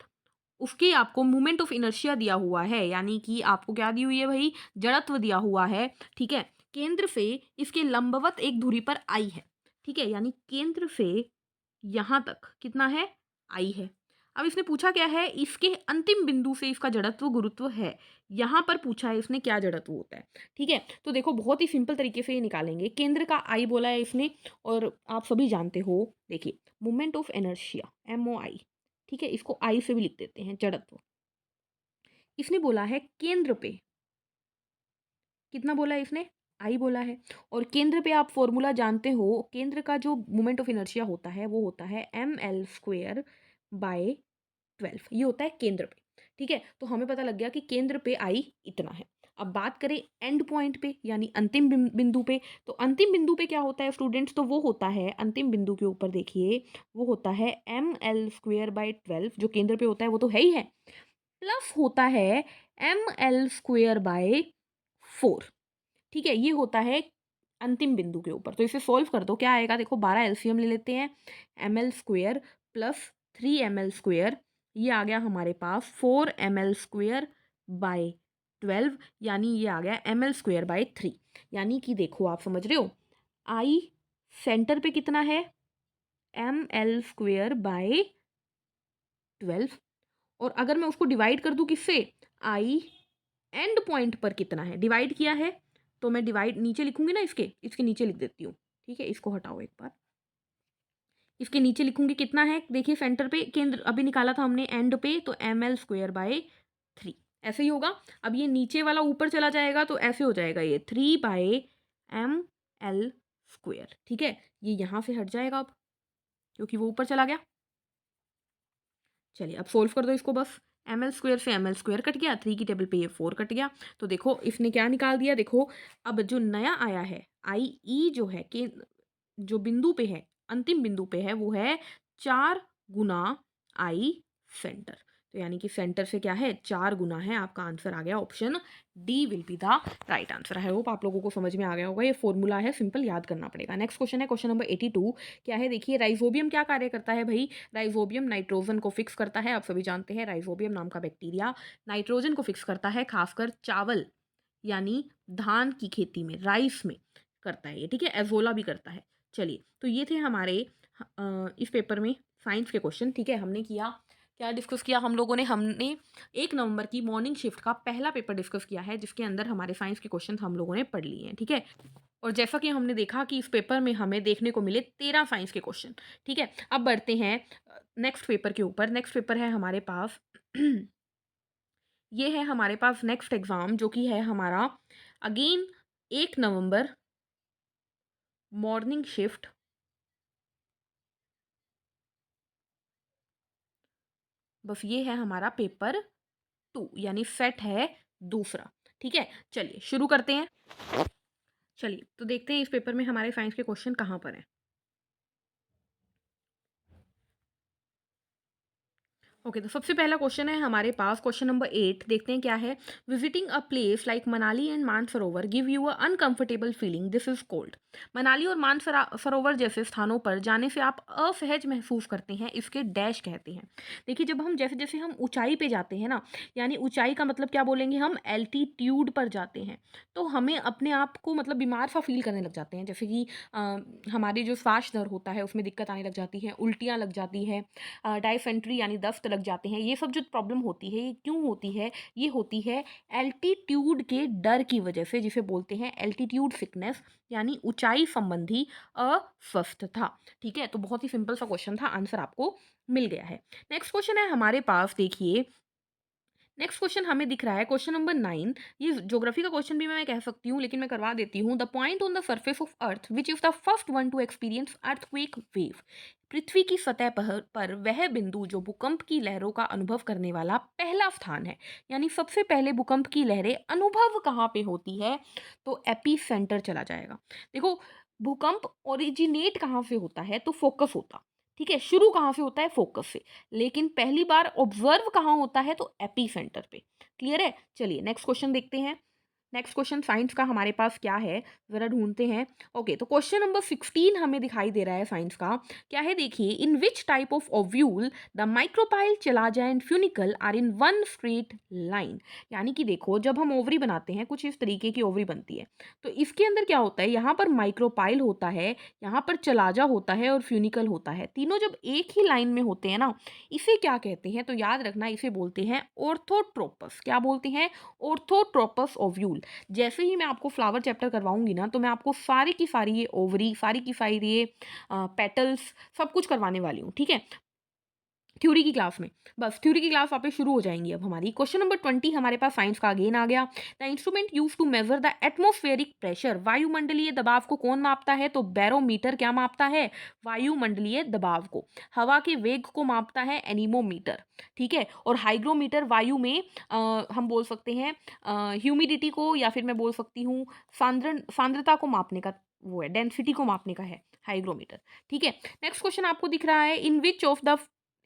Speaker 1: उसके आपको मोमेंट ऑफ इनर्शिया दिया हुआ है, यानी कि आपको क्या दी हुई है भाई? जड़त्व दिया हुआ है। ठीक है, केंद्र से इसके लंबवत एक धुरी पर आई है। ठीक है, यानी केंद्र से यहां तक कितना है? आई है। अब इसने पूछा क्या है, इसके अंतिम बिंदु से इसका जड़त्व गुरुत्व है। यहां पर पूछा है इसने क्या जड़त्व होता है। ठीक है, तो देखो बहुत ही सिंपल तरीके से ये निकालेंगे। केंद्र का आई बोला है इसने, और आप सभी जानते हो, देखिए मोमेंट ऑफ इनर्शिया MOI। ठीक है, इसको आई से भी लिख देते हैं, जड़त्व। इसने बोला है केंद्र पे, कितना बोला है इसने? आई बोला है। और केंद्र पे आप फॉर्मूला जानते हो, केंद्र का जो मोमेंट ऑफ इनर्शिया होता है वो होता है mL²/12। ये होता है केंद्र पे। ठीक है, तो हमें पता लग गया कि केंद्र पे आई इतना है। अब बात करें एंड पॉइंट पे, यानी अंतिम बिंदु पे, तो अंतिम बिंदु पे क्या होता है स्टूडेंट्स? तो वो होता है, अंतिम बिंदु के ऊपर देखिए, वो होता है mL²/12। जो केंद्र पे होता है वो तो है ही है, प्लस होता है mL²/4। ठीक है, ये होता है अंतिम बिंदु के ऊपर। तो इसे सोल्व कर दो, क्या आएगा? देखो 12 एलसीएम ले लेते हैं, mL² प्लस 3mL², ये आ गया हमारे पास 4mL²/12, यानी ये आ गया mL²/3। यानी कि देखो, आप समझ रहे हो, आई सेंटर पे कितना है? mL²/12। और अगर मैं उसको डिवाइड कर दूं किससे? आई एंड पॉइंट पर कितना है, डिवाइड किया है, तो मैं डिवाइड नीचे लिखूंगी ना, इसके नीचे लिख देती हूँ। ठीक है, इसको हटाओ एक बार, इसके नीचे लिखूंगी कितना है। देखिए सेंटर पे केंद्र अभी निकाला था हमने, एंड पे, तो mL²/3 ऐसे ही होगा। अब ये नीचे वाला ऊपर चला जाएगा, तो ऐसे हो जाएगा ये 3/mL²। ठीक है, ये यहाँ से हट जाएगा अब, क्योंकि वो ऊपर चला गया। चलिए अब सोल्व कर दो इसको बस। ml² से ml² कट गया, 3 की टेबल पे ये 4 कट गया। तो देखो इसने क्या निकाल दिया, देखो अब जो नया आया है आई ई जो है कि जो बिंदु पे है, अंतिम बिंदु पे है, वो है 4 गुना आई सेंटर। तो यानी कि सेंटर से क्या है, 4 गुना है। आपका आंसर आ गया option D will be the right answer. I hope आप लोगों को समझ में आ गया होगा। ये फॉर्मूला है, सिंपल याद करना पड़ेगा। नेक्स्ट क्वेश्चन है क्वेश्चन नंबर 82। क्या है देखिए, राइजोबियम क्या कार्य करता है भाई। राइजोबियम नाइट्रोजन को फिक्स करता है। आप सभी जानते हैं राइजोबियम नाम का बैक्टीरिया नाइट्रोजन को फिक्स करता है, खासकर चावल यानी धान की खेती में, राइस में करता है ये, ठीक है। एजोला भी करता है। चलिए, तो ये थे हमारे इस पेपर में साइंस के क्वेश्चन, ठीक है। हमने किया क्या डिस्कस किया हम लोगों ने, हमने 1 नवंबर की मॉर्निंग शिफ्ट का पहला पेपर डिस्कस किया है, जिसके अंदर हमारे साइंस के क्वेश्चन हम लोगों ने पढ़ लिए हैं, ठीक है। और जैसा कि हमने देखा कि इस पेपर में हमें देखने को मिले 13 साइंस के क्वेश्चन, ठीक है। अब बढ़ते हैं नेक्स्ट पेपर के ऊपर। नेक्स्ट पेपर है हमारे पास ये है हमारे पास नेक्स्ट एग्जाम, जो कि है हमारा अगेन 1 नवंबर मॉर्निंग शिफ्ट, बस ये है हमारा पेपर 2 यानी सेट है दूसरा, ठीक है। चलिए शुरू करते हैं। चलिए तो देखते हैं इस पेपर में हमारे साइंस के क्वेश्चन कहाँ पर हैं। ओके, तो सबसे पहला क्वेश्चन है हमारे पास क्वेश्चन नंबर 8। देखते हैं क्या है। Visiting a place like Manali and Mansarovar give you a uncomfortable feeling, this is cold. Manali और मानसरोवर जैसे स्थानों पर जाने से आप असहज महसूस करते हैं, इसके डैश कहते हैं। देखिए, जब हम जैसे जैसे हम ऊंचाई पे जाते हैं ना, यानी ऊंचाई का मतलब क्या बोलेंगे हम, एल्टीट्यूड पर जाते हैं, तो हमें अपने आप को मतलब बीमार सा फील करने लग जाते हैं। जैसे कि हमारी जो श्वास दर होता है उसमें दिक्कत आने लग जाती है, उल्टियाँ लग जाती है, डायसेंट्री यानी दस्त लग जाते हैं। ये सब जो प्रॉब्लम होती है ये क्यों होती है, ये होती है एल्टीट्यूड के डर की वजह से, जिसे बोलते हैं एल्टीट्यूड सिकनेस, यानी ऊंचाई संबंधी अस्वस्थता, ठीक है। तो बहुत ही सिंपल सा क्वेश्चन था, आंसर आपको मिल गया है। नेक्स्ट क्वेश्चन है हमारे पास, देखिए नेक्स्ट क्वेश्चन हमें दिख रहा है क्वेश्चन नंबर 9। ये ज्योग्राफी का क्वेश्चन भी मैं कह सकती हूँ, लेकिन मैं करवा देती हूँ। The point on the surface of earth which is the first one to experience earthquake wave. पृथ्वी की सतह पर वह बिंदु जो भूकंप की लहरों का अनुभव करने वाला पहला स्थान है, यानी सबसे पहले भूकंप की लहरें अनुभव कहाँ पे होती है, तो एपी सेंटर चला जाएगा। देखो, भूकंप ओरिजिनेट कहाँ से होता है, तो फोकस होता, ठीक है। शुरू कहाँ से होता है, फोकस से। लेकिन पहली बार ऑब्जर्व कहाँ होता है, तो एपी सेंटर पे। क्लियर है। चलिए नेक्स्ट क्वेश्चन देखते हैं। नेक्स्ट क्वेश्चन साइंस का हमारे पास क्या है, जरा ढूंढते हैं। ओके, तो क्वेश्चन नंबर 16 हमें दिखाई दे रहा है साइंस का। क्या है देखिए, in which type of ovule the micropyle chalaza and funicle are in one straight line. यानी कि देखो, जब हम ओवरी बनाते हैं, कुछ इस तरीके की ओवरी बनती है, तो इसके अंदर क्या होता है, यहाँ पर माइक्रोपाइल होता है, यहाँ पर चलाजा होता है और फ्यूनिकल होता है। तीनों जब एक ही लाइन में होते हैं ना, इसे क्या कहते हैं, तो याद रखना, इसे बोलते हैं ऑर्थोट्रोपस। क्या बोलते हैं, ऑर्थोट्रोपस ओव्यूल। जैसे ही मैं आपको फ्लावर चैप्टर करवाऊंगी ना, तो मैं आपको सारी की सारी ये ओवरी, सारी की सारी ये पेटल्स, सब कुछ करवाने वाली हूँ, ठीक है, थ्योरी की क्लास में। बस थ्योरी की क्लास वापस शुरू हो जाएंगी अब हमारी। क्वेश्चन नंबर 20 हमारे पास साइंस का अगेन आ गया। The instrument use to measure the atmospheric pressure, वायुमंडलीय दबाव को कौन मापता है, तो बैरोमीटर। क्या मापता है, वायुमंडलीय दबाव को। हवा के वेग को मापता है एनीमोमीटर, ठीक है। और हाइग्रोमीटर वायु में हम बोल सकते हैं ह्यूमिडिटी को, या फिर मैं बोल सकती हूँ सांद्रता को मापने का, वो है डेंसिटी को मापने का है हाइग्रोमीटर, ठीक है। नेक्स्ट क्वेश्चन आपको दिख रहा है,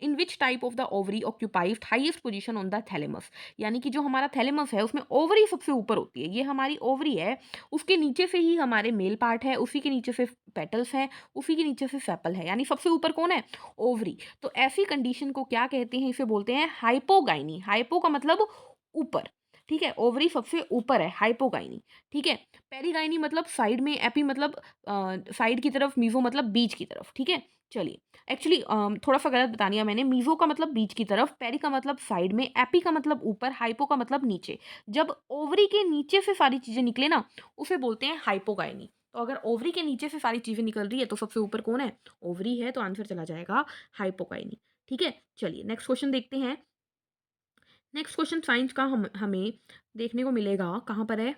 Speaker 1: in which type of the ovary occupies highest position on the thalamus. यानी कि जो हमारा थैलेमस है उसमें ओवरी सबसे ऊपर होती है। ये हमारी ओवरी है, उसके नीचे से ही हमारे मेल पार्ट है, उसी के नीचे से पेटल्स हैं, उसी के नीचे से सेपल है, यानी सबसे ऊपर कौन है, ओवरी। तो ऐसी कंडीशन को क्या कहते हैं, इसे बोलते हैं हाइपोगाइनी। हाइपो का मतलब ऊपर, ठीक है। ओवरी सबसे ऊपर है, हाइपोगाइनी, ठीक है। पेरीगाइनी मतलब साइड में, एपी मतलब साइड की तरफ, मीजो मतलब बीच की तरफ, ठीक है। चलिए, एक्चुअली थोड़ा सा गलत बता दिया मैंने। मीजो का मतलब बीच की तरफ, पेरी का मतलब साइड में, एपी का मतलब ऊपर, हाइपो का मतलब नीचे। जब ओवरी के नीचे से सारी चीजें निकले ना, उसे बोलते हैं हाइपोगाइनी। तो अगर ओवरी के नीचे से सारी चीजें निकल रही है, तो सबसे ऊपर कौन है, ओवरी है, तो आंसर चला जाएगा हाइपोगाइनी, ठीक है। चलिए नेक्स्ट क्वेश्चन देखते हैं। नेक्स्ट क्वेश्चन साइंस का हमें देखने को मिलेगा, कहाँ पर है,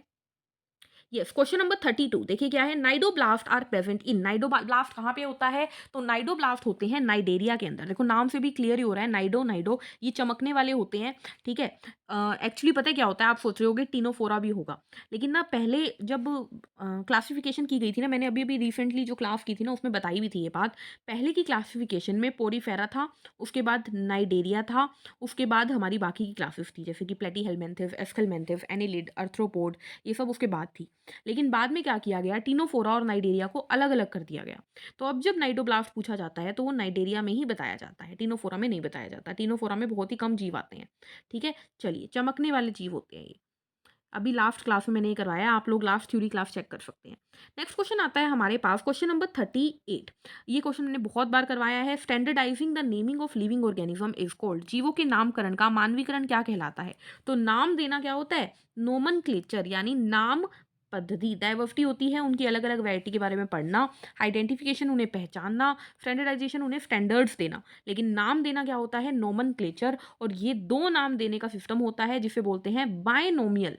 Speaker 1: यस, क्वेश्चन नंबर 32 देखिए क्या है, cnidoblast are present in, cnidoblast कहाँ पे होता है, तो नाइडोब्लास्ट होते हैं नाइडेरिया के अंदर। देखो नाम से भी क्लियर ही हो रहा है, नाइडो नाइडो, ये चमकने वाले होते हैं, ठीक है। एक्चुअली पता है क्या होता है, आप सोच रहे होगे टीनोफोरा भी होगा, लेकिन ना पहले जब क्लासिफिकेशन की गई थी ना, मैंने अभी अभी रिसेंटली जो क्लास की थी ना उसमें बताई भी थी ये बात। पहले की क्लासिफिकेशन में पोरीफेरा था, उसके बाद नाइडेरिया था, उसके बाद हमारी बाकी की क्लासेस थी जैसे कि प्लेटीहेलमिन्थिस, एस्केलमिन्थिस, एनिलिड, अर्थ्रोपोड, ये सब उसके बाद थी। लेकिन बाद में क्या किया गया, टीनोफोरा और नाइडेरिया को अलग अलग कर दिया गया। तो अब जब नाइडोब्लास्ट पूछा जाता है तो वो नाइडेरिया में ही बताया जाता है, टीनोफोरा में नहीं बताया जाता। टीनोफोरा में बहुत ही कम जीव आते हैं, ठीक है। चलिए, चमकने वाले जीव होते हैं ये। अभी लास्ट क्लास में मैंने ये करवाया, आप लोग लास्ट थ्योरी क्लास चेक कर सकते हैं। नेक्स्ट क्वेश्चन आता है हमारे पास, क्वेश्चन नंबर 38। ये क्वेश्चन मैंने बहुत बार करवाया है। Standardising the naming of living organism is called, जीवों के नामकरण का मानवीकरण क्या कहलाता है, तो नाम देना क्या होता है, नोमेनक्लेचर, यानी नाम पद्धति। डाइवर्सिटी होती है उनकी अलग अलग वैरायटी के बारे में पढ़ना, आइडेंटिफिकेशन उन्हें पहचानना, स्टैंडर्डाइजेशन उन्हें स्टैंडर्ड्स देना। लेकिन नाम देना क्या होता है, नोमेनक्लेचर। और ये दो नाम देने का सिस्टम होता है जिसे बोलते हैं बायनोमियल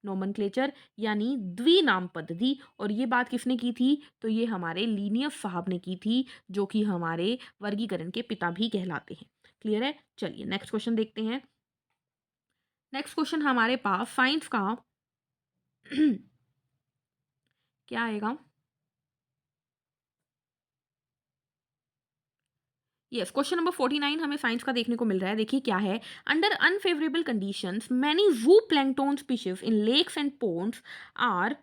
Speaker 1: नोमेनक्लेचर, यानी द्विनाम पद्धति। और ये बात किसने की थी, तो ये हमारे लीनियस साहब ने की थी, जो कि हमारे वर्गीकरण के पिता भी कहलाते हैं। क्लियर है। चलिए नेक्स्ट क्वेश्चन देखते हैं। नेक्स्ट क्वेश्चन हमारे पास साइंस का क्या आएगा, यस, क्वेश्चन नंबर 49 हमें साइंस का देखने को मिल रहा है। देखिए क्या है, under unfavourable conditions many zooplankton species in lakes and ponds are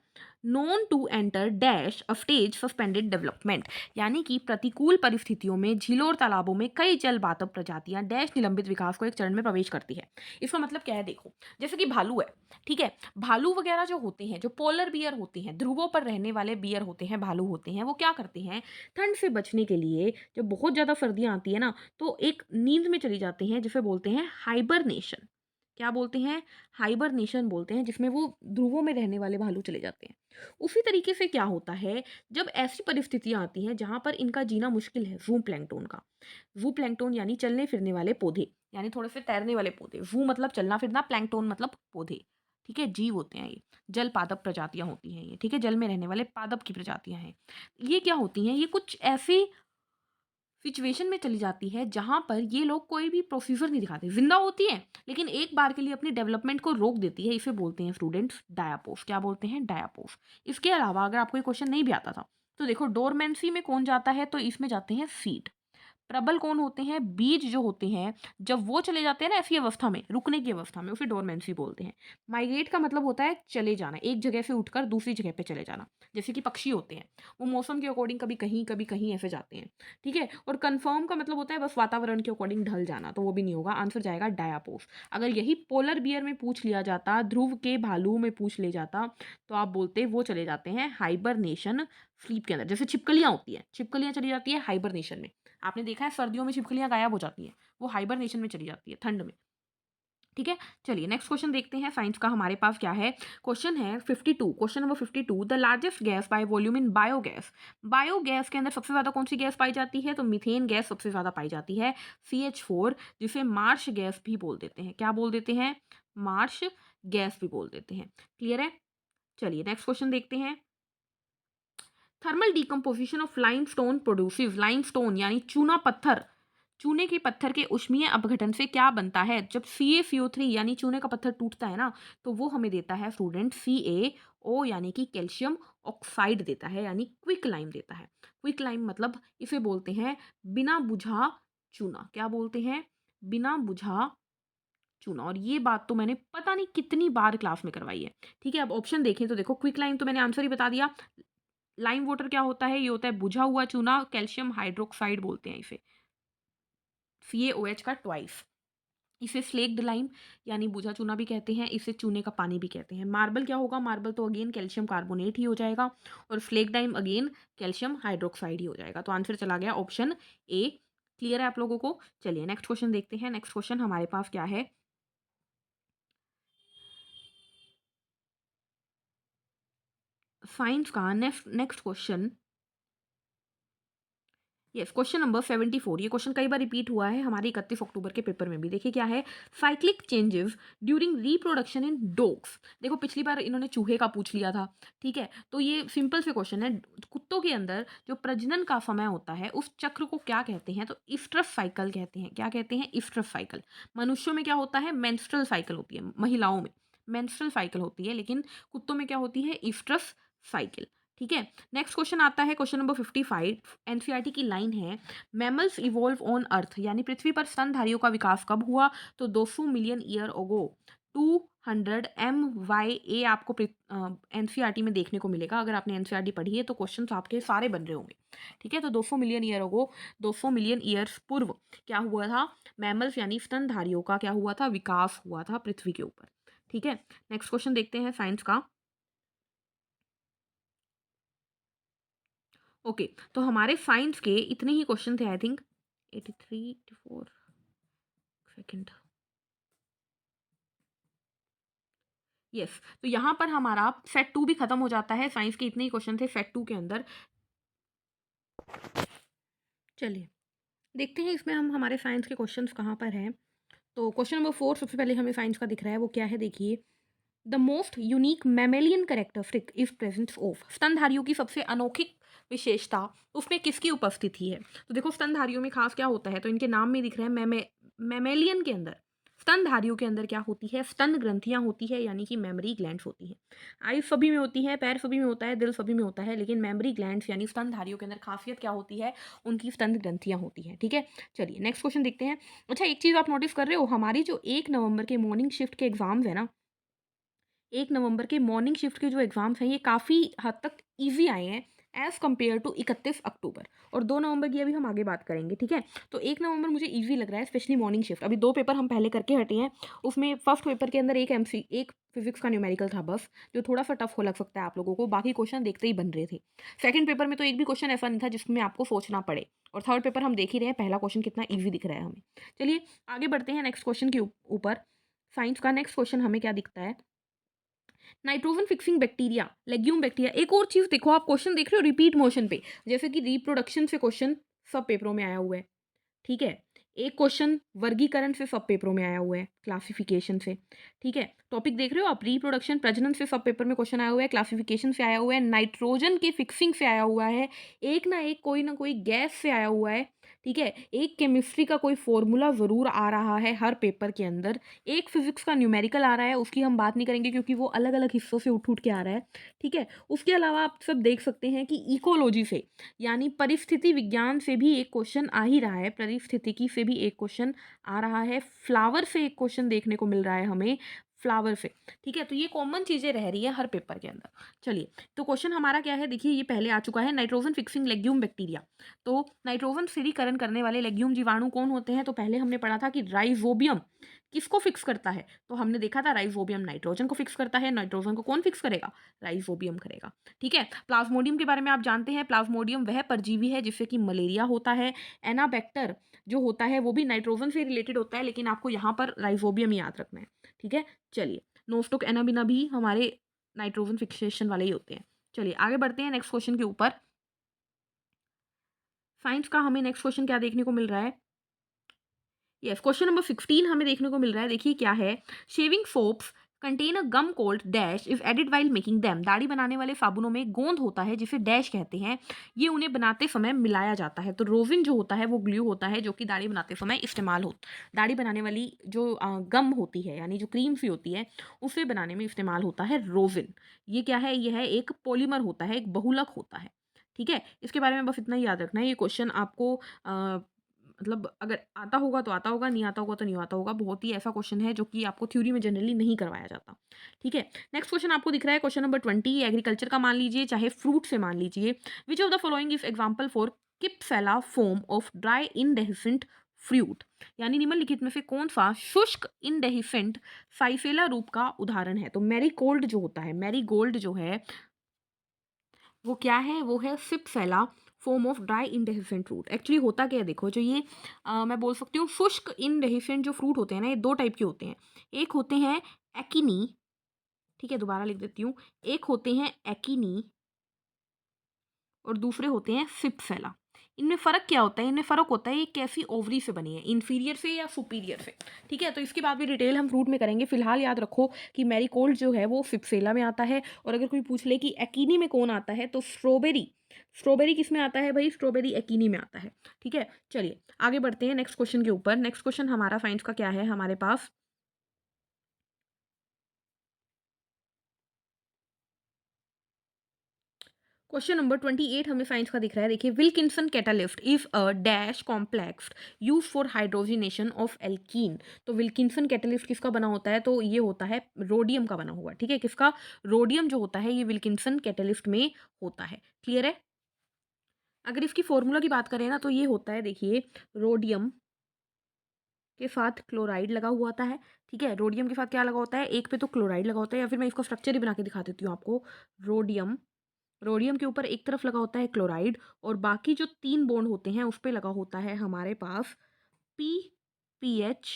Speaker 1: known to enter dash a stage suspended development, यानी कि प्रतिकूल परिस्थितियों में झीलों और तालाबों में कई जल बातब प्रजातियां डैश निलंबित विकास को एक चरण में प्रवेश करती है। इसका मतलब क्या है, देखो जैसे कि भालू है, ठीक है। भालू वगैरह जो होते हैं, जो पोलर बियर होते हैं, ध्रुवों पर रहने वाले बियर होते हैं, भालू होते हैं, वो क्या करते हैं, ठंड से बचने के लिए जब बहुत ज़्यादा सर्दियाँ आती है ना, तो एक नींद में चली जाते हैं जिसे बोलते हैं हाइबरनेशन। क्या बोलते हैं, हाइबरनेशन बोलते हैं, जिसमें वो ध्रुवों में रहने वाले भालू चले जाते हैं। उसी तरीके से क्या होता है, जब ऐसी परिस्थितियां आती हैं जहां पर इनका जीना मुश्किल है, जू प्लैंक्टन का, जू प्लैंक्टन यानी चलने फिरने वाले पौधे, यानी थोड़े से तैरने वाले पौधे, जू मतलब चलना फिरना, प्लैंक्टन मतलब पौधे, ठीक है, जीव होते हैं ये, जल पादप प्रजातियां होती हैं ये, ठीक है, जल में रहने वाले पादप की प्रजातियां हैं। ये क्या होती हैं, ये कुछ ऐसी सिचुएशन में चली जाती है जहां पर ये लोग कोई भी प्रोसीजर नहीं दिखाते, जिंदा होती है लेकिन एक बार के लिए अपनी डेवलपमेंट को रोक देती है। इसे बोलते हैं स्टूडेंट्स डायापोस। क्या बोलते हैं, डायापोस। इसके अलावा अगर आपको ये क्वेश्चन नहीं भी आता था तो देखो, डोरमेंसी में कौन जाता है, तो इसमें जाते हैं सीड। प्रबल कौन होते हैं, बीज जो होते हैं, जब वो चले जाते हैं ना ऐसी अवस्था में, रुकने की अवस्था में, उसे डोरमेंसी बोलते हैं। माइग्रेट का मतलब होता है चले जाना, एक जगह से उठकर दूसरी जगह पे चले जाना, जैसे कि पक्षी होते हैं, वो मौसम के अकॉर्डिंग कभी कहीं ऐसे जाते हैं, ठीक है। और कन्फर्म का मतलब होता है बस वातावरण के अकॉर्डिंग ढल जाना, तो वो भी नहीं होगा, आंसर जाएगा डायापोस। अगर यही पोलर बियर में पूछ लिया जाता, ध्रुव के भालू में पूछ ले जाता, तो आप बोलते वो चले जाते हैं हाइबरनेशन स्लीप के अंदर। जैसे छिपकलियां होती हैं, छिपकलियां चली जाती है हाइबरनेशन में। आपने देखा है सर्दियों में छिपकलियां गायब हो जाती हैं, वो हाइबरनेशन में चली जाती है ठंड में, ठीक है। चलिए नेक्स्ट क्वेश्चन देखते हैं साइंस का हमारे पास क्या है। क्वेश्चन है 52, question number 52, the largest gas by volume in biogas. Biogas के अंदर सबसे ज्यादा कौन सी गैस पाई जाती है, तो मीथेन गैस सबसे ज्यादा पाई जाती है, CH4, जिसे मार्श गैस भी बोल देते हैं। क्या बोल देते हैं, मार्श गैस भी बोल देते हैं। क्लियर है। चलिए नेक्स्ट क्वेश्चन देखते हैं। Thermal decomposition of limestone produces, limestone यानी चूना पत्थर, चूने के पत्थर के ऊष्मीय अपघटन से क्या बनता है, जब CaCO3 यानी चूने का पत्थर टूटता है ना, तो वो हमें देता है स्टूडेंट CaO यानी कि कैल्शियम ऑक्साइड देता है, यानी क्विक लाइम देता है। क्विक लाइम मतलब इसे बोलते हैं बिना बुझा चूना। क्या बोलते हैं, बिना बुझा चूना। और ये बात तो मैंने पता नहीं कितनी बार क्लास में करवाई है, ठीक है। अब ऑप्शन देखें तो देखो, क्विक लाइम तो मैंने आंसर ही बता दिया। लाइम वाटर क्या होता है, ये होता है बुझा हुआ चूना, कैल्शियम हाइड्रोक्साइड बोलते हैं इसे, CaOH का ट्वाइस। इसे स्लेक्ड लाइम यानी बुझा चूना भी कहते हैं, इसे चूने का पानी भी कहते हैं। मार्बल क्या होगा, मार्बल तो अगेन कैल्शियम कार्बोनेट ही हो जाएगा, और slaked lime again calcium hydroxide ही हो जाएगा। तो आंसर चला गया ऑप्शन ए। क्लियर है आप लोगों को। चलिए नेक्स्ट क्वेश्चन देखते हैं। नेक्स्ट क्वेश्चन हमारे पास क्या है, साइंस का next next question yes, question number 74। ये क्वेश्चन कई बार रिपीट हुआ है हमारे 31 अक्टूबर के पेपर में भी। देखिए क्या है, cyclic changes during reproduction in dogs. देखो पिछली बार इन्होंने चूहे का पूछ लिया था, ठीक है, तो ये सिंपल से क्वेश्चन है। कुत्तों के अंदर जो प्रजनन का समय होता है उस चक्र को क्या कहते हैं, तो इस्ट्रस साइकिल कहते हैं। क्या कहते हैं? इस्ट्रस साइकिल। मनुष्यों में क्या होता है? मेंस्ट्रुअल साइकिल होती है, महिलाओं में मेंस्ट्रुअल साइकिल होती है, लेकिन कुत्तों में क्या होती है? इस्ट्रस साइकिल। ठीक है, नेक्स्ट क्वेश्चन आता है क्वेश्चन नंबर 55। एनसीईआरटी की लाइन है, मैमल्स इवॉल्व ऑन अर्थ, यानी पृथ्वी पर स्तनधारियों का विकास कब हुआ? तो 200 मिलियन ईयर अगो। 200 MYA आपको एनसीईआरटी में देखने को मिलेगा। अगर आपने एनसीईआरटी पढ़ी है तो क्वेश्चन आपके सारे बन रहे होंगे। ठीक है, तो 200 million year ago, 200 million years पूर्व क्या हुआ था? मैमल्स यानी स्तनधारियों का क्या हुआ था? विकास हुआ था पृथ्वी के ऊपर। ठीक है, नेक्स्ट क्वेश्चन देखते हैं साइंस का। ओके, तो हमारे साइंस के इतने ही क्वेश्चन थे आई थिंक। 83 84 सेकेंड। यस, तो यहाँ पर हमारा सेट 2 भी खत्म हो जाता है। साइंस के इतने ही क्वेश्चन थे सेट 2 के अंदर। चलिए देखते हैं इसमें हम हमारे साइंस के क्वेश्चंस कहाँ पर हैं। तो क्वेश्चन नंबर 4 सबसे पहले हमें साइंस का दिख रहा है, वो क्या है देखिए। The most unique mammalian characteristic is presence of. स्तनधारियों की सबसे अनोखी विशेषता उसमें किसकी उपस्थिति है? तो देखो स्तनधारियों में खास क्या होता है, तो इनके नाम में दिख रहा है मैमेलियन के अंदर, स्तनधारियों के अंदर क्या होती है? स्तन ग्रंथियां होती है, यानी कि मेमरी ग्लैंड्स होती है। आइज सभी में होती है, पैर सभी में होता है, दिल सभी में होता है, लेकिन मेमरी ग्लैंड्स यानी स्तनधारियों के अंदर खासियत क्या होती है? उनकी स्तन ग्रंथियां होती हैं। ठीक है, चलिए नेक्स्ट क्वेश्चन देखते हैं। अच्छा, एक चीज आप नोटिस कर रहे हो, हमारी जो 1 नवंबर के मॉर्निंग शिफ्ट के एग्जाम्स है ना, 1 नवंबर के मॉर्निंग शिफ्ट के जो एग्जाम्स हैं ये काफ़ी हद तक ईजी आए हैं एज़ कम्पेयर टू 31 अक्टूबर। और 2 नवंबर की अभी हम आगे बात करेंगे। ठीक है, तो 1 नवंबर मुझे ईजी लग रहा है, स्पेशली मॉर्निंग शिफ्ट। अभी 2 पेपर हम पहले करके हटे हैं, उसमें फर्स्ट पेपर के अंदर एक फिजिक्स का न्यूमेरिकल था बस, जो थोड़ा सा टफ हो लग सकता है आप लोगों को, बाकी क्वेश्चन देखते ही बन रहे थे। सेकंड पेपर में तो एक भी क्वेश्चन ऐसा नहीं था जिसमें आपको सोचना पड़े, और थर्ड पेपर हम देख ही रहे हैं पहला क्वेश्चन कितना ईजी दिख रहा है हमें। चलिए आगे बढ़ते हैं नेक्स्ट क्वेश्चन के ऊपर। साइंस का नेक्स्ट क्वेश्चन हमें क्या दिखता है? Nitrogen fixing bacteria, legume bacteria. एक और चीज देखो, आप क्वेश्चन देख रहे हो रिपीट मोशन पे, जैसे कि रिप्रोडक्शन से क्वेश्चन सब पेपरों में आया हुआ है। ठीक है, एक क्वेश्चन वर्गीकरण से सब पेपरों में आया हुआ है, क्लासिफिकेशन से। ठीक है, टॉपिक देख रहे हो आप, रिप्रोडक्शन प्रजनन से सब पेपर में क्वेश्चन आया हुआ है, क्लासिफिकेशन से आया हुआ है, नाइट्रोजन के फिक्सिंग से आया हुआ है, एक ना कोई गैस से आया हुआ है। ठीक है, एक केमिस्ट्री का कोई फॉर्मूला ज़रूर आ रहा है हर पेपर के अंदर, एक फिजिक्स का न्यूमेरिकल आ रहा है, उसकी हम बात नहीं करेंगे क्योंकि वो अलग अलग हिस्सों से उठ उठ के आ रहा है। ठीक है, उसके अलावा आप सब देख सकते हैं कि इकोलॉजी से यानी परिस्थिति विज्ञान से भी एक क्वेश्चन आ ही रहा है, परिस्थितिकी से भी एक क्वेश्चन आ रहा है, फ्लावर से एक क्वेश्चन देखने को मिल रहा है हमें, फ्लावर से। ठीक है, तो ये कॉमन चीज़ें रह रही है हर पेपर के अंदर। चलिए, तो क्वेश्चन हमारा क्या है देखिए, ये पहले आ चुका है, नाइट्रोजन फिक्सिंग लेग्यूम बैक्टीरिया। तो नाइट्रोजन स्थिरीकरण करने वाले लेग्यूम जीवाणु कौन होते हैं? तो पहले हमने पढ़ा था कि राइजोबियम किसको फिक्स करता है, तो हमने देखा था राइजोबियम नाइट्रोजन को फिक्स करता है। नाइट्रोजन को कौन फिक्स करेगा? राइजोबियम करेगा। ठीक है, प्लाज्मोडियम के बारे में आप जानते हैं, प्लाज्मोडियम वह परजीवी है जिससे कि मलेरिया होता है। एनाबैक्टर जो होता है वो भी नाइट्रोजन से रिलेटेड होता है, लेकिन आपको यहाँ पर राइजोबियम याद रखना है। ठीक है, चलिए, नोस्टोक एनाबिना भी हमारे नाइट्रोजन फिक्सेशन वाले ही होते हैं। चलिए आगे बढ़ते हैं नेक्स्ट क्वेश्चन के ऊपर। साइंस का हमें नेक्स्ट क्वेश्चन क्या देखने को मिल रहा है? यस, क्वेश्चन नंबर 16 हमें देखने को मिल रहा है। देखिए क्या है, shaving soaps contain a gum called dash is added while making them. दाढ़ी बनाने वाले साबुनों में गोंद होता है जिसे डैश कहते हैं, ये उन्हें बनाते समय मिलाया जाता है। तो रोजिन जो होता है वो ग्लू होता है जो कि दाढ़ी बनाते समय इस्तेमाल हो, दाढ़ी बनाने वाली जो गम होती है यानी जो क्रीम सी होती है उसे बनाने में इस्तेमाल होता है रोजिन। ये क्या है? यह एक पॉलीमर होता है, एक बहुलक होता है। ठीक है, इसके बारे में बस इतना ही याद रखना है। ये क्वेश्चन आपको मतलब अगर आता होगा तो आता होगा, नहीं आता होगा तो नहीं आता होगा। बहुत ही ऐसा क्वेश्चन है जो कि आपको थ्योरी में जनरली नहीं करवाया जाता। ठीक है, नेक्स्ट क्वेश्चन आपको दिख रहा है क्वेश्चन नंबर 20, एग्रीकल्चर का मान लीजिए चाहे फ्रूट से मान लीजिए। Which of the following is example for cypsela form of dry indehiscent fruit, यानी निम्नलिखित में से कौन सा शुष्क इनडेहिसेंट साइफेला रूप का उदाहरण है? तो मैरीगोल्ड जो होता है, मैरीगोल्ड जो है वो क्या है? वो है cypsela form of dry indehiscent fruit. Actually होता क्या है देखो, जो ये मैं बोल सकती हूँ शुष्क इनडेहिसेंट जो फ्रूट होते हैं ना, ये 2 टाइप के होते हैं। एक होते हैं एकिनी, ठीक है दोबारा लिख देती हूँ, एक होते हैं एकिनी और दूसरे होते हैं सिपसेला। इनमें फ़र्क क्या होता है? इनमें फ़र्क होता है ये कैसी ओवरी से बनी है, इंफीरियर से या सुपीरियर से, ठीक है? तो इसके बाद भी डिटेल हम फ्रूट में करेंगे। फिलहाल याद रखो कि मैरीगोल्ड जो है वो फिप्सेला में आता है, और अगर कोई पूछ ले कि एकीनी में कौन आता है, तो स्ट्रॉबेरी, स्ट्रॉबेरी किस में आता है भाई? स्ट्रॉबेरी एकीनी में आता है, ठीक है? चलिए आगे बढ़ते हैं नेक्स्ट क्वेश्चन के ऊपर। नेक्स्ट क्वेश्चन हमारा साइंस का क्या है हमारे पास? क्वेश्चन नंबर 28 हमें साइंस का दिख रहा है। देखिए, Wilkinson catalyst is a dash complex use for hydrogenation of alkene. तो विल्किंसन कैटालिस्ट किसका बना होता है? तो ये होता है रोडियम का बना हुआ, ठीक है? किसका? रोडियम जो होता है ये विल्किंसन कैटालिस्ट में होता है। क्लियर है? अगर इसकी फॉर्मूला की बात करें ना, तो ये होता है, देखिए, रोडियम के साथ क्लोराइड लगा हुआ होता है, ठीक है? रोडियम के साथ क्या लगा होता है? एक पे तो क्लोराइड लगा होता है, या फिर मैं इसको स्ट्रक्चर ही बना के दिखा देती हूँ आपको। रोडियम, रोडियम के ऊपर एक तरफ लगा होता है क्लोराइड, और बाकी जो 3 बॉन्ड होते हैं उस पे लगा होता है हमारे पास पी पी एच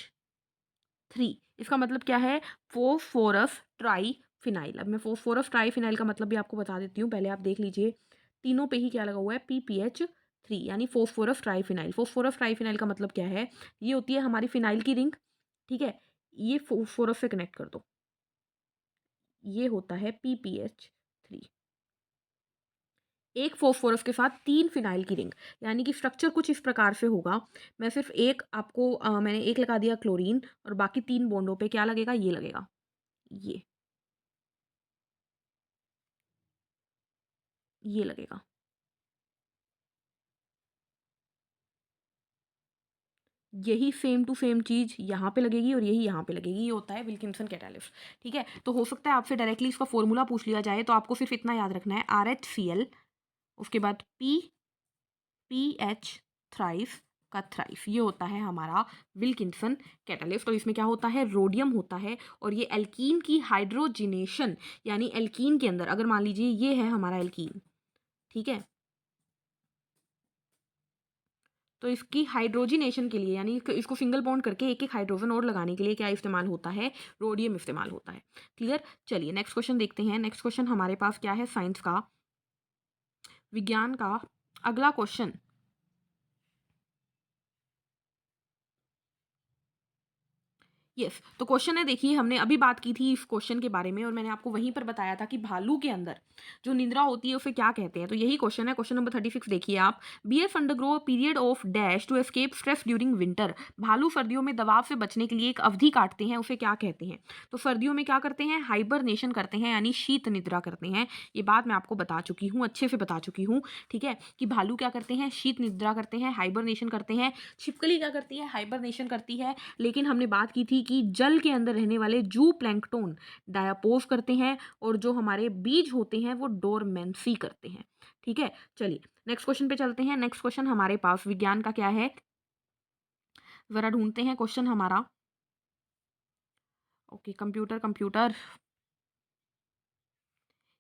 Speaker 1: 3। इसका मतलब क्या है? Phosphorus try phenyl. अब मैं फोस्फोरस ट्राई फिनाइल का मतलब भी आपको बता देती हूँ, पहले आप देख लीजिए। तीनों पे ही क्या लगा हुआ है? PPH3, यानी phosphorus try phenyl. Phosphorus try phenyl का मतलब क्या है? ये होती है हमारी फिनाइल की रिंग, ठीक है? ये फोस्फोरस से कनेक्ट कर दो, ये होता है PPH3। एक फोस्फोरस के साथ 3 फिनाइल की रिंग, यानी कि स्ट्रक्चर कुछ इस प्रकार से होगा। मैं सिर्फ एक आपको मैंने एक लगा दिया क्लोरीन, और बाकी 3 बॉन्डों पे क्या लगेगा? ये लगेगा, ये ये लगेगा। यही सेम टू सेम चीज़ यहाँ पे लगेगी, और यही यहाँ पे लगेगी। ये होता है विल्किंसन कैटालिस्ट, ठीक है? तो हो सकता है आपसे डायरेक्टली इसका फॉर्मूला पूछ लिया जाए, तो आपको सिर्फ इतना याद रखना है, RHCl, उसके बाद PPH थ्राइस का थ्राइस, ये होता है हमारा विल्किंसन कैटालिस्ट। और इसमें क्या होता है? रोडियम होता है, और ये एल्कीन की हाइड्रोजिनेशन, यानी एल्कीन के अंदर, अगर मान लीजिए ये है हमारा एल्कीन, ठीक है? तो इसकी हाइड्रोजिनेशन के लिए, यानी इसको सिंगल बॉन्ड करके एक एक हाइड्रोजन और लगाने के लिए क्या इस्तेमाल होता है? रोडियम इस्तेमाल होता है। क्लियर? चलिए नेक्स्ट क्वेश्चन देखते हैं। नेक्स्ट क्वेश्चन हमारे पास क्या है साइंस का, विज्ञान का अगला क्वेश्चन। यस, तो क्वेश्चन है, देखिए, हमने अभी बात की थी इस क्वेश्चन के बारे में, और मैंने आपको वहीं पर बताया था कि भालू के अंदर जो निद्रा होती है उसे क्या कहते हैं। तो यही क्वेश्चन है, क्वेश्चन नंबर 36 देखिए आप। Bears undergo period of dash to escape stress during winter. भालू सर्दियों में दबाव से बचने के लिए एक अवधि काटते हैं, उसे क्या कहते हैं? तो सर्दियों में क्या करते हैं? हाइबरनेशन करते हैं, यानी शीत निद्रा करते हैं। ये बात मैं आपको बता चुकी हूँ, अच्छे से बता चुकी हूँ, ठीक है? कि भालू क्या करते हैं? शीत निद्रा करते हैं, हाइबरनेशन करते हैं। छिपकली क्या करती है? हाइबरनेशन करती है। लेकिन हमने बात की थी कि जल के अंदर रहने वाले जू प्लैंकटन डायापोज करते हैं, और जो हमारे बीज होते हैं वो डोरमेंसी करते हैं, ठीक है? चलिए नेक्स्ट क्वेश्चन पे चलते हैं। नेक्स्ट क्वेश्चन हमारे पास विज्ञान का क्या है, जरा ढूंढते हैं क्वेश्चन हमारा। Okay, computer computer.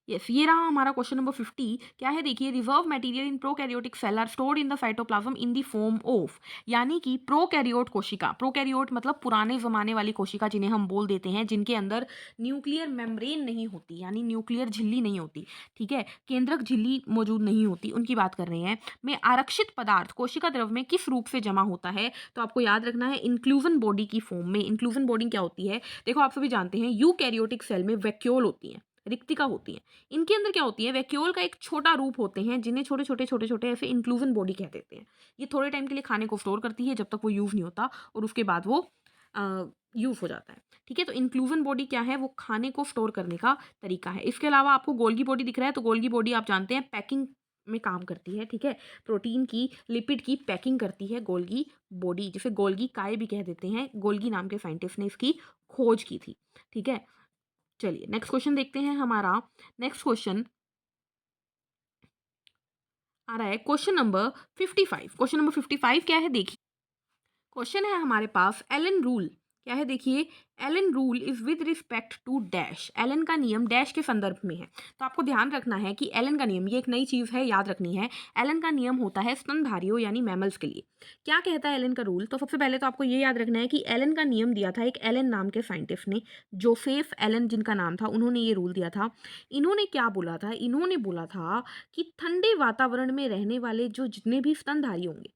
Speaker 1: यस, ये रहा हमारा क्वेश्चन नंबर 50। क्या है? देखिए, reserve material in prokaryotic cell are stored in the cytoplasm in the form of, यानी कि प्रोकैरियोट कोशिका, प्रोकैरियोट मतलब पुराने जमाने वाली कोशिका जिन्हें हम बोल देते हैं, जिनके अंदर न्यूक्लियर मेम्ब्रेन नहीं होती, यानी न्यूक्लियर झिल्ली नहीं होती, ठीक है? केंद्रक झिल्ली मौजूद नहीं होती, उनकी बात कर रहे हैं। में आरक्षित पदार्थ कोशिका द्रव में किस रूप से जमा होता है? तो आपको याद रखना है, इंक्लूजन बॉडी की फॉर्म में। इंक्लूजन बॉडी क्या होती है? देखो, आप सभी जानते हैं यूकैरियोटिक सेल में वैक्यूल होती है, रिक्तिका होती है। इनके अंदर क्या होती है? वैक्यूल का एक छोटा रूप होते हैं, जिन्हें छोटे छोटे छोटे छोटे ऐसे इंक्लूजन बॉडी कह देते हैं। ये थोड़े टाइम के लिए खाने को स्टोर करती है, जब तक वो यूज नहीं होता, और उसके बाद वो यूज हो जाता है, ठीक है? तो इंक्लूजन बॉडी क्या है? वो खाने को स्टोर करने का तरीका है। इसके अलावा आपको गोल्गी बॉडी दिख रहा है, तो गोल्गी बॉडी आप जानते हैं पैकिंग में काम करती है, ठीक है? प्रोटीन की, लिपिड की पैकिंग करती है गोल्गी बॉडी, जिसे गोल्गी काय भी कह देते हैं। गोल्गी नाम के साइंटिस्ट ने इसकी खोज की थी, ठीक है? चलिए नेक्स्ट क्वेश्चन देखते हैं हमारा। नेक्स्ट क्वेश्चन आ रहा है क्वेश्चन नंबर 55। क्वेश्चन नंबर 55 क्या है? देखिए, क्वेश्चन है हमारे पास, एलन रूल क्या है देखिए, Allen rule is with respect to dash. Allen का नियम डैश के संदर्भ में है। तो आपको ध्यान रखना है कि एलन का नियम, ये एक नई चीज़ है, याद रखनी है। एलन का नियम होता है स्तनधारियों यानी मैमल्स के लिए। क्या कहता है एलन का रूल? तो सबसे पहले तो आपको ये याद रखना है कि एलन का नियम दिया था एक एलन नाम के साइंटिस्ट ने, जोसेफ एलन जिनका नाम था, उन्होंने ये रूल दिया था। इन्होंने क्या बोला था? इन्होंने बोला था कि ठंडे वातावरण में रहने वाले जो जितने भी स्तनधारी होंगे,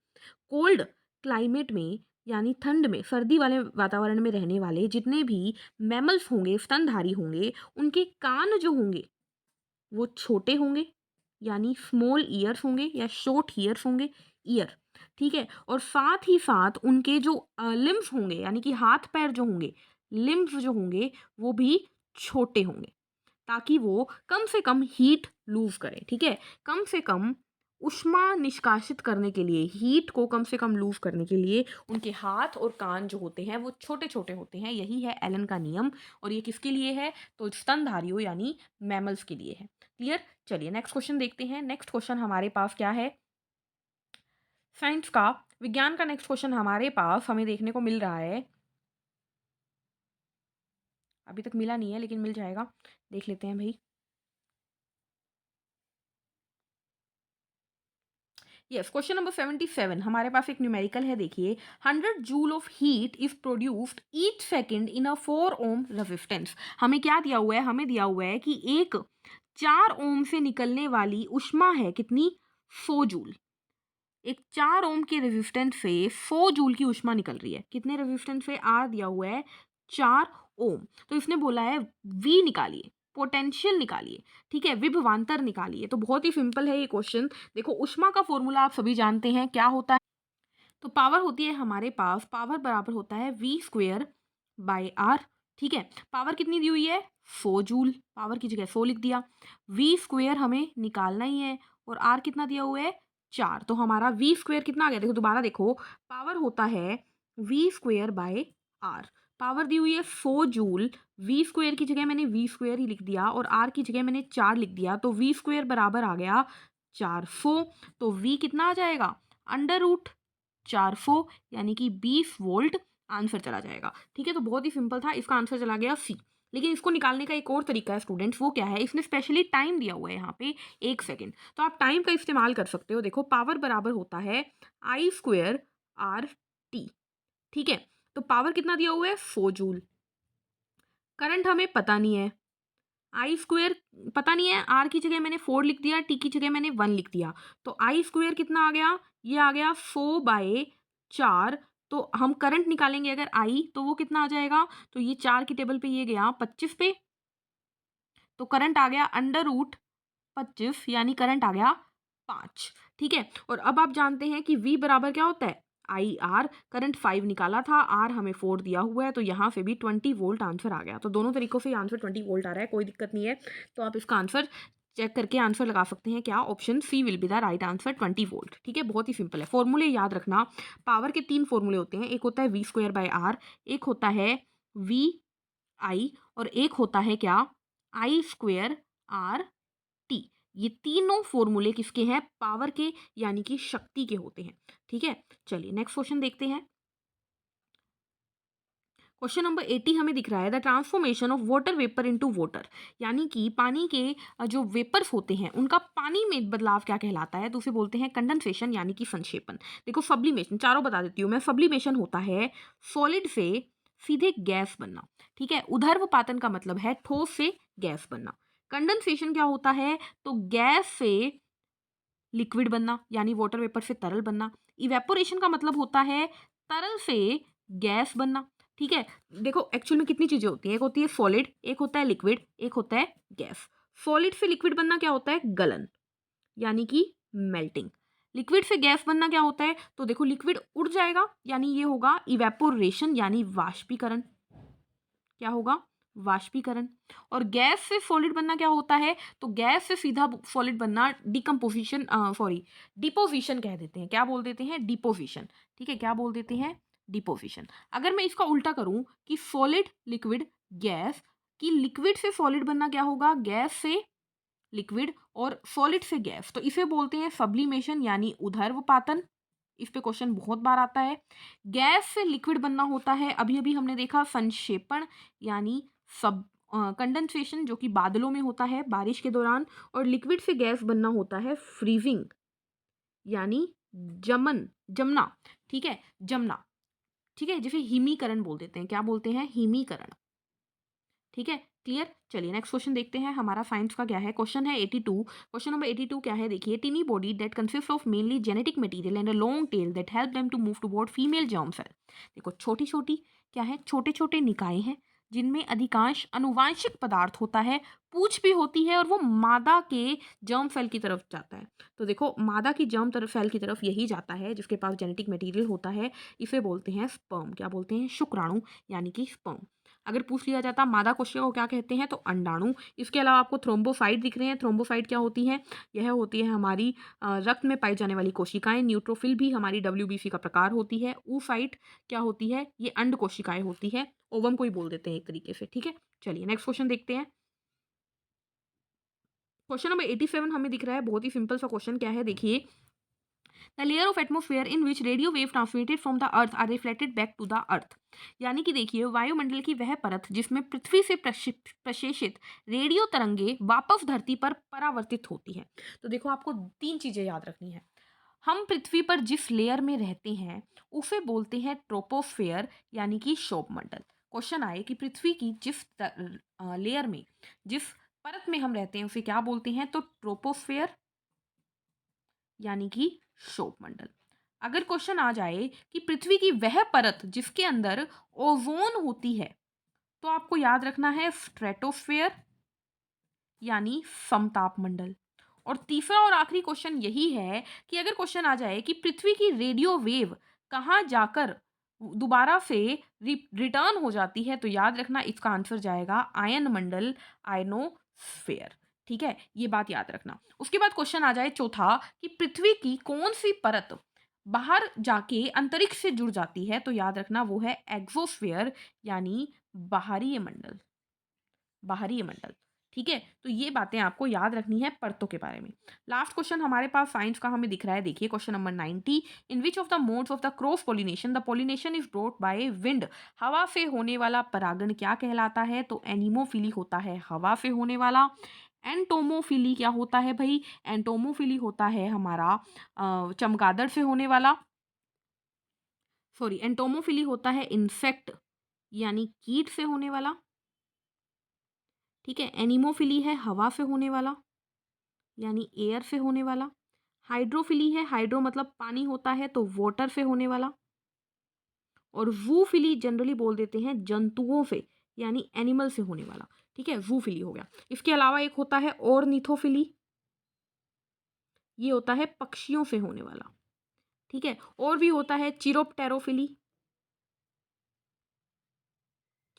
Speaker 1: कोल्ड क्लाइमेट में यानी ठंड में, सर्दी वाले वातावरण में रहने वाले जितने भी मैमल्स होंगे, स्तनधारी होंगे, उनके कान जो होंगे वो छोटे होंगे यानी स्मॉल ईयर्स होंगे या शॉर्ट ईयर्स होंगे, ईयर। ठीक है, और साथ ही साथ उनके जो लिम्स होंगे यानी कि हाथ पैर जो होंगे, लिम्स जो होंगे वो भी छोटे होंगे, ताकि वो कम से कम हीट लूज करें। ठीक है, कम से कम ऊष्मा निष्कासित करने के लिए, हीट को कम से कम लूज करने के लिए उनके हाथ और कान जो होते हैं वो छोटे छोटे होते हैं। यही है एलन का नियम। और ये किसके लिए है? तो स्तनधारियों यानी मैमल्स के लिए है। क्लियर? चलिए नेक्स्ट क्वेश्चन देखते हैं। नेक्स्ट क्वेश्चन हमारे पास क्या है? साइंस का, विज्ञान का नेक्स्ट क्वेश्चन हमारे पास हमें देखने को मिल रहा है। अभी तक मिला नहीं है लेकिन मिल जाएगा, देख लेते हैं भाई। यस, क्वेश्चन नंबर 77 हमारे पास एक न्यूमेरिकल है। देखिए, 100 joule of heat is produced each second in a 4 ohm resistance. हमें क्या दिया हुआ है? हमें दिया हुआ है कि एक 4 ओम से निकलने वाली ऊष्मा है कितनी? 100 जूल। एक 4 ओम के रेजिस्टेंस से 100 जूल की ऊष्मा निकल रही है। कितने रेजिस्टेंस से? आर दिया हुआ है 4 ओम। तो इसने बोला है वी निकालिए, पोटेंशियल निकालिए, ठीक है, विभवांतर निकालिए। तो बहुत ही सिंपल है ये क्वेश्चन। देखो, ऊष्मा का फॉर्मूला आप सभी जानते हैं, क्या होता है? तो पावर होती है हमारे पास, पावर बराबर होता है वी स्क्वेयर बाय आर। ठीक है, पावर कितनी दी हुई है? 100 जूल। पावर की जगह 100 लिख दिया। वी स्क्वेयर हमें निकालना ही है और आर कितना दिया हुआ है? 4। तो हमारा वी स्क्वेयर कितना आ गया? देखो दोबारा देखो, पावर होता है V square by R. Power दी हुई है 100 जूल, वी स्क्वेयर की जगह मैंने वी स्क्वेयर ही लिख दिया और आर की जगह मैंने 4 लिख दिया। तो वी स्क्वेयर बराबर आ गया 400। तो वी कितना आ जाएगा? अंडर रूट 400 यानी कि 20 वोल्ट आंसर चला जाएगा। ठीक है, तो बहुत ही सिंपल था, इसका आंसर चला गया सी। लेकिन इसको निकालने का एक और तरीका है स्टूडेंट्स, वो क्या है? इसने स्पेशली टाइम दिया हुआ है यहाँ पे 1 सेकेंड। तो आप टाइम का इस्तेमाल कर सकते हो। देखो, पावर बराबर होता है आई स्क्वेयर आर टी। ठीक है, तो पावर कितना दिया हुआ है? 100 जूल। करंट हमें पता नहीं है, आई स्क्वेयर पता नहीं है, आर की जगह मैंने 4 लिख दिया, टी की जगह मैंने 1 लिख दिया। तो आई स्क्वेयर कितना आ गया? ये आ गया 100 बाय 4। तो हम करंट निकालेंगे अगर आई, तो वो कितना आ जाएगा? तो ये 4 की टेबल पे ये गया 25 पे, तो करंट आ गया अंडर रूट 25 यानी करंट आ गया 5। ठीक है, और अब आप जानते हैं कि V बराबर क्या होता है? I R. करंट 5 निकाला था, आर हमें 4 दिया हुआ है, तो यहाँ से भी 20 वोल्ट आंसर आ गया। तो दोनों तरीकों से आंसर 20 वोल्ट आ रहा है, कोई दिक्कत नहीं है। तो आप इसका आंसर चेक करके आंसर लगा सकते हैं। क्या? Option C will be the right answer, 20 volt. ठीक है, बहुत ही सिंपल है। फॉर्मूले याद रखना, पावर के 3 फॉर्मूले होते हैं। एक होता है वी स्क्वायर बाय आर, एक होता है वी आई, और एक होता है क्या? I square R T. ये तीनों फॉर्मूले किसके हैं? पावर के यानी कि शक्ति के होते हैं। ठीक है, चलिए नेक्स्ट क्वेश्चन देखते हैं। क्वेश्चन नंबर 80 हमें दिख रहा है, the transformation of water vapour into water. यानी कि पानी के जो वेपर्स होते हैं उनका पानी में बदलाव क्या कहलाता है? तो उसे बोलते हैं कंडेंसेशन यानी कि संक्षेपण। देखो, सब्लिमेशन चारों बता देती हूँ मैं। सब्लिमेशन होता है सॉलिड से सीधे गैस बनना। ठीक है, ऊर्ध्वपातन का मतलब है ठोस से गैस बनना। कंडेंसेशन क्या होता है? तो गैस से लिक्विड बनना यानी वाटर वेपर से तरल बनना। इवेपोरेशन का मतलब होता है तरल से गैस बनना। ठीक है, देखो एक्चुअल में कितनी चीजें होती हैं, एक होती है सॉलिड, एक होता है लिक्विड, एक होता है गैस। सॉलिड से लिक्विड बनना क्या होता है? गलन यानी कि मेल्टिंग। लिक्विड से गैस बनना क्या होता है? तो देखो, लिक्विड उड़ जाएगा यानी ये होगा इवेपोरेशन यानी वाष्पीकरण। क्या होगा? वाष्पीकरण। और गैस से सॉलिड बनना क्या होता है? तो गैस से सीधा सॉलिड बनना डिकम्पोजिशन, सॉरी, डिपोजिशन कह देते हैं। क्या बोल देते हैं? डिपोजिशन। ठीक है, क्या बोल देते हैं? डिपोजिशन। अगर मैं इसका उल्टा करूं कि सॉलिड लिक्विड गैस, कि लिक्विड से सॉलिड बनना क्या होगा? गैस से लिक्विड और सॉलिड से गैस, तो इसे बोलते हैं सब्लिमेशन यानी ऊर्ध्वपातन। इस पे क्वेश्चन बहुत बार आता है। गैस से लिक्विड बनना होता है, अभी अभी हमने देखा संक्षेपण यानी सब कंडेंसेशन जो कि बादलों में होता है बारिश के दौरान, और लिक्विड से गैस बनना होता है फ्रीजिंग यानी जमना। ठीक है, जमना। ठीक है, जिसे हिमीकरण बोल देते हैं। क्या बोलते हैं? हिमीकरण। ठीक है, क्लियर। चलिए नेक्स्ट क्वेश्चन देखते हैं हमारा साइंस का क्या है। क्वेश्चन है 82। क्वेश्चन नंबर 82 क्या है, देखिए। Tiny body that consist of mainly genetic material and a long tail that help them to move toward female germ cell. देखो छोटी छोटी क्या है, छोटे छोटे निकाय हैं जिनमें अधिकांश अनुवांशिक पदार्थ होता है, पूंछ भी होती है और वो मादा के जर्म सेल की तरफ जाता है। तो देखो मादा की जर्म तरफ सेल की तरफ यही जाता है जिसके पास जेनेटिक मटेरियल होता है, इसे बोलते हैं स्पर्म। क्या बोलते हैं? शुक्राणु यानी कि स्पर्म। अगर पूछ लिया जाता मादा कोशिका को क्या कहते हैं, तो अंडाणु। इसके अलावा आपको थ्रोम्बोसाइट दिख रहे हैं। थ्रोम्बोसाइट क्या होती है? यह होती है हमारी रक्त में पाई जाने वाली कोशिकाएं। न्यूट्रोफिल भी हमारी WBC का प्रकार होती है। ऊसाइट क्या होती है? ये अंड कोशिकाएं होती है। ओवम को ही बोल देते हैं एक तरीके से। ठीक है, चलिए नेक्स्ट क्वेश्चन देखते हैं। क्वेश्चन नंबर 87 हमें दिख रहा है, बहुत ही सिंपल सा क्वेश्चन। क्या है, देखिए। The layer of atmosphere in which radio wave transmitted from the earth are reflected back to the earth. यानी कि देखिए वायुमंडल की वह परत जिसमें पृथ्वी से प्रशेषित रेडियो तरंगे वापस धरती पर परावर्तित होती है। तो देखो आपको तीन चीजें याद रखनी है। हम पृथ्वी पर जिस लेयर में रहते हैं उसे बोलते हैं ट्रोपोस्फेयर यानी कि शोभमंडल। क्वेश्चन आए कि पृथ्वी की जिस लेयर में, जिस परत में हम रहते हैं उसे क्या बोलते हैं, तो ट्रोपोस्फेयर यानी कि शोभमंडल। अगर क्वेश्चन आ जाए कि पृथ्वी की वह परत जिसके अंदर ओजोन होती है, तो आपको याद रखना है स्ट्रेटोस्फेयर यानी समताप मंडल। और तीसरा और आखिरी क्वेश्चन यही है कि अगर क्वेश्चन आ जाए कि पृथ्वी की रेडियो वेव कहाँ जाकर दोबारा से रिटर्न हो जाती है, तो याद रखना इसका आंसर जाएगा आयन मंडल, आयनोस्फेयर। ठीक है, ये बात याद रखना। उसके बाद क्वेश्चन आ जाए चौथा कि पृथ्वी की कौन सी परत बाहर जाके अंतरिक्ष से जुड़ जाती है, तो याद रखना वो है एक्सोस्फेयर यानी बाहरी मंडल। बाहरी मंडल। ठीक है, तो ये बातें आपको याद रखनी है परतों के बारे में। लास्ट क्वेश्चन हमारे पास साइंस का हमें दिख रहा है, देखिए question number 90। In which of the modes of the cross pollination the pollination is brought by wind. हवा से होने वाला परागण क्या कहलाता है, तो एनिमोफिली होता है हवा से होने वाला। एंटोमोफिली क्या होता है भाई? एंटोमोफिली होता है हमारा चमगादड़ से होने वाला। सॉरी, एंटोमोफिली होता है इंसेक्ट यानी कीट से होने वाला। ठीक है, एनिमोफिली है हवा से होने वाला यानी एयर से होने वाला। हाइड्रोफिली है, हाइड्रो मतलब पानी होता है, तो वाटर से होने वाला। और वूफिली जनरली बोल देते हैं जंतुओं से यानी एनिमल से होने वाला। ठीक है, वूफिली हो गया। इसके अलावा एक होता है ऑर्निथोफिली, ये होता है पक्षियों से होने वाला। ठीक है, और भी होता है चिरोप्टेरोफिली,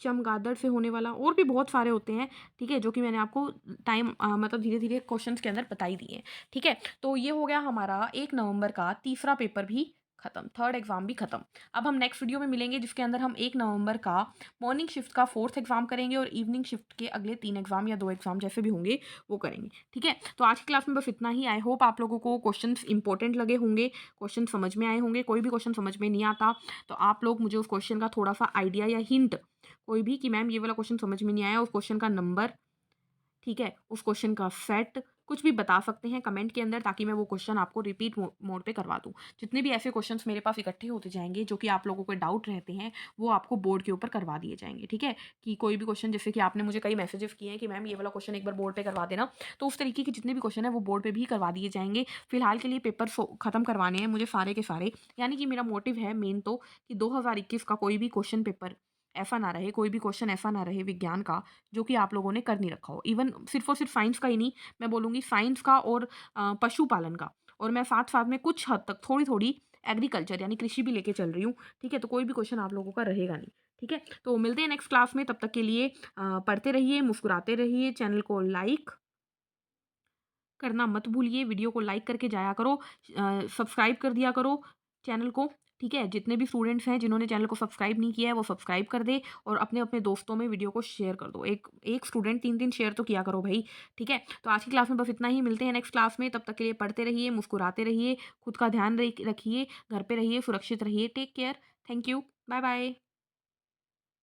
Speaker 1: चमगादड़ से होने वाला। और भी बहुत सारे होते हैं। ठीक है, जो कि मैंने आपको टाइम मतलब धीरे धीरे क्वेश्चंस के अंदर बता ही दिए हैं। ठीक है, तो ये हो गया हमारा 1 नवंबर का तीसरा पेपर भी खत्म, थर्ड एग्जाम भी खत्म। अब हम नेक्स्ट वीडियो में मिलेंगे जिसके अंदर हम 1 नवंबर का मॉर्निंग शिफ्ट का फोर्थ एग्जाम करेंगे और इवनिंग शिफ्ट के अगले 3 एग्जाम या 2 एग्जाम जैसे भी होंगे वो करेंगे। ठीक है, तो आज की क्लास में बस इतना ही। आई होप आप लोगों को क्वेश्चन इंपॉर्टेंट लगे होंगे, क्वेश्चन समझ में आए होंगे। कोई भी क्वेश्चन समझ में नहीं आता तो आप लोग मुझे उस क्वेश्चन का थोड़ा सा आइडिया या हिंट, कोई भी कि मैम ये वाला क्वेश्चन समझ में नहीं आया, उस क्वेश्चन का नंबर, ठीक है, उस क्वेश्चन का सेट, कुछ भी बता सकते हैं कमेंट के अंदर, ताकि मैं वो क्वेश्चन आपको रिपीट मोड पे करवा दूं। जितने भी ऐसे क्वेश्चंस मेरे पास इकट्ठे होते जाएंगे जो कि आप लोगों को डाउट रहते हैं, वो आपको बोर्ड के ऊपर करवा दिए जाएंगे। ठीक है, कि कोई भी क्वेश्चन, जैसे कि आपने मुझे कई मैसेजेस किए हैं कि मैम ये वाला क्वेश्चन एक बार बोर्ड पे करवा देना, तो उस तरीके के जितने भी क्वेश्चन है वो बोर्ड पे भी करवा दिए जाएंगे। फिलहाल के लिए पेपर खत्म करवाने हैं मुझे सारे के सारे, यानी कि मेरा मोटिव है मेन तो कि 2021 का कोई भी क्वेश्चन पेपर ऐसा ना रहे, कोई भी क्वेश्चन ऐसा ना रहे विज्ञान का जो कि आप लोगों ने कर नहीं रखा हो। इवन सिर्फ और सिर्फ साइंस का ही नहीं, मैं बोलूँगी साइंस का और पशुपालन का, और मैं साथ साथ में कुछ हद तक थोड़ी थोड़ी एग्रीकल्चर यानी कृषि भी लेके चल रही हूँ। ठीक है, तो कोई भी क्वेश्चन आप लोगों का रहेगा नहीं। ठीक है, तो मिलते हैं नेक्स्ट क्लास में। तब तक के लिए पढ़ते रहिए, मुस्कुराते रहिए, चैनल को लाइक करना मत भूलिए, वीडियो को लाइक करके जाया करो, सब्सक्राइब कर दिया करो चैनल को। ठीक है? जितने भी स्टूडेंट्स हैं जिन्होंने चैनल को सब्सक्राइब नहीं किया है वो सब्सक्राइब कर दें और अपने-अपने दोस्तों में वीडियो को शेयर कर दो। एक एक स्टूडेंट 3-3 शेयर तो किया करो भई, ठीक है? तो आज की क्लास में बस इतना ही, मिलते हैं नेक्स्ट क्लास में, तब तक के लिए पढ़ते रहिए, मुस्कुराते रहिए, खुद का ध्यान रखिए, घर पे रहिए, सुरक्षित रहिए। Take care, thank you, bye-bye.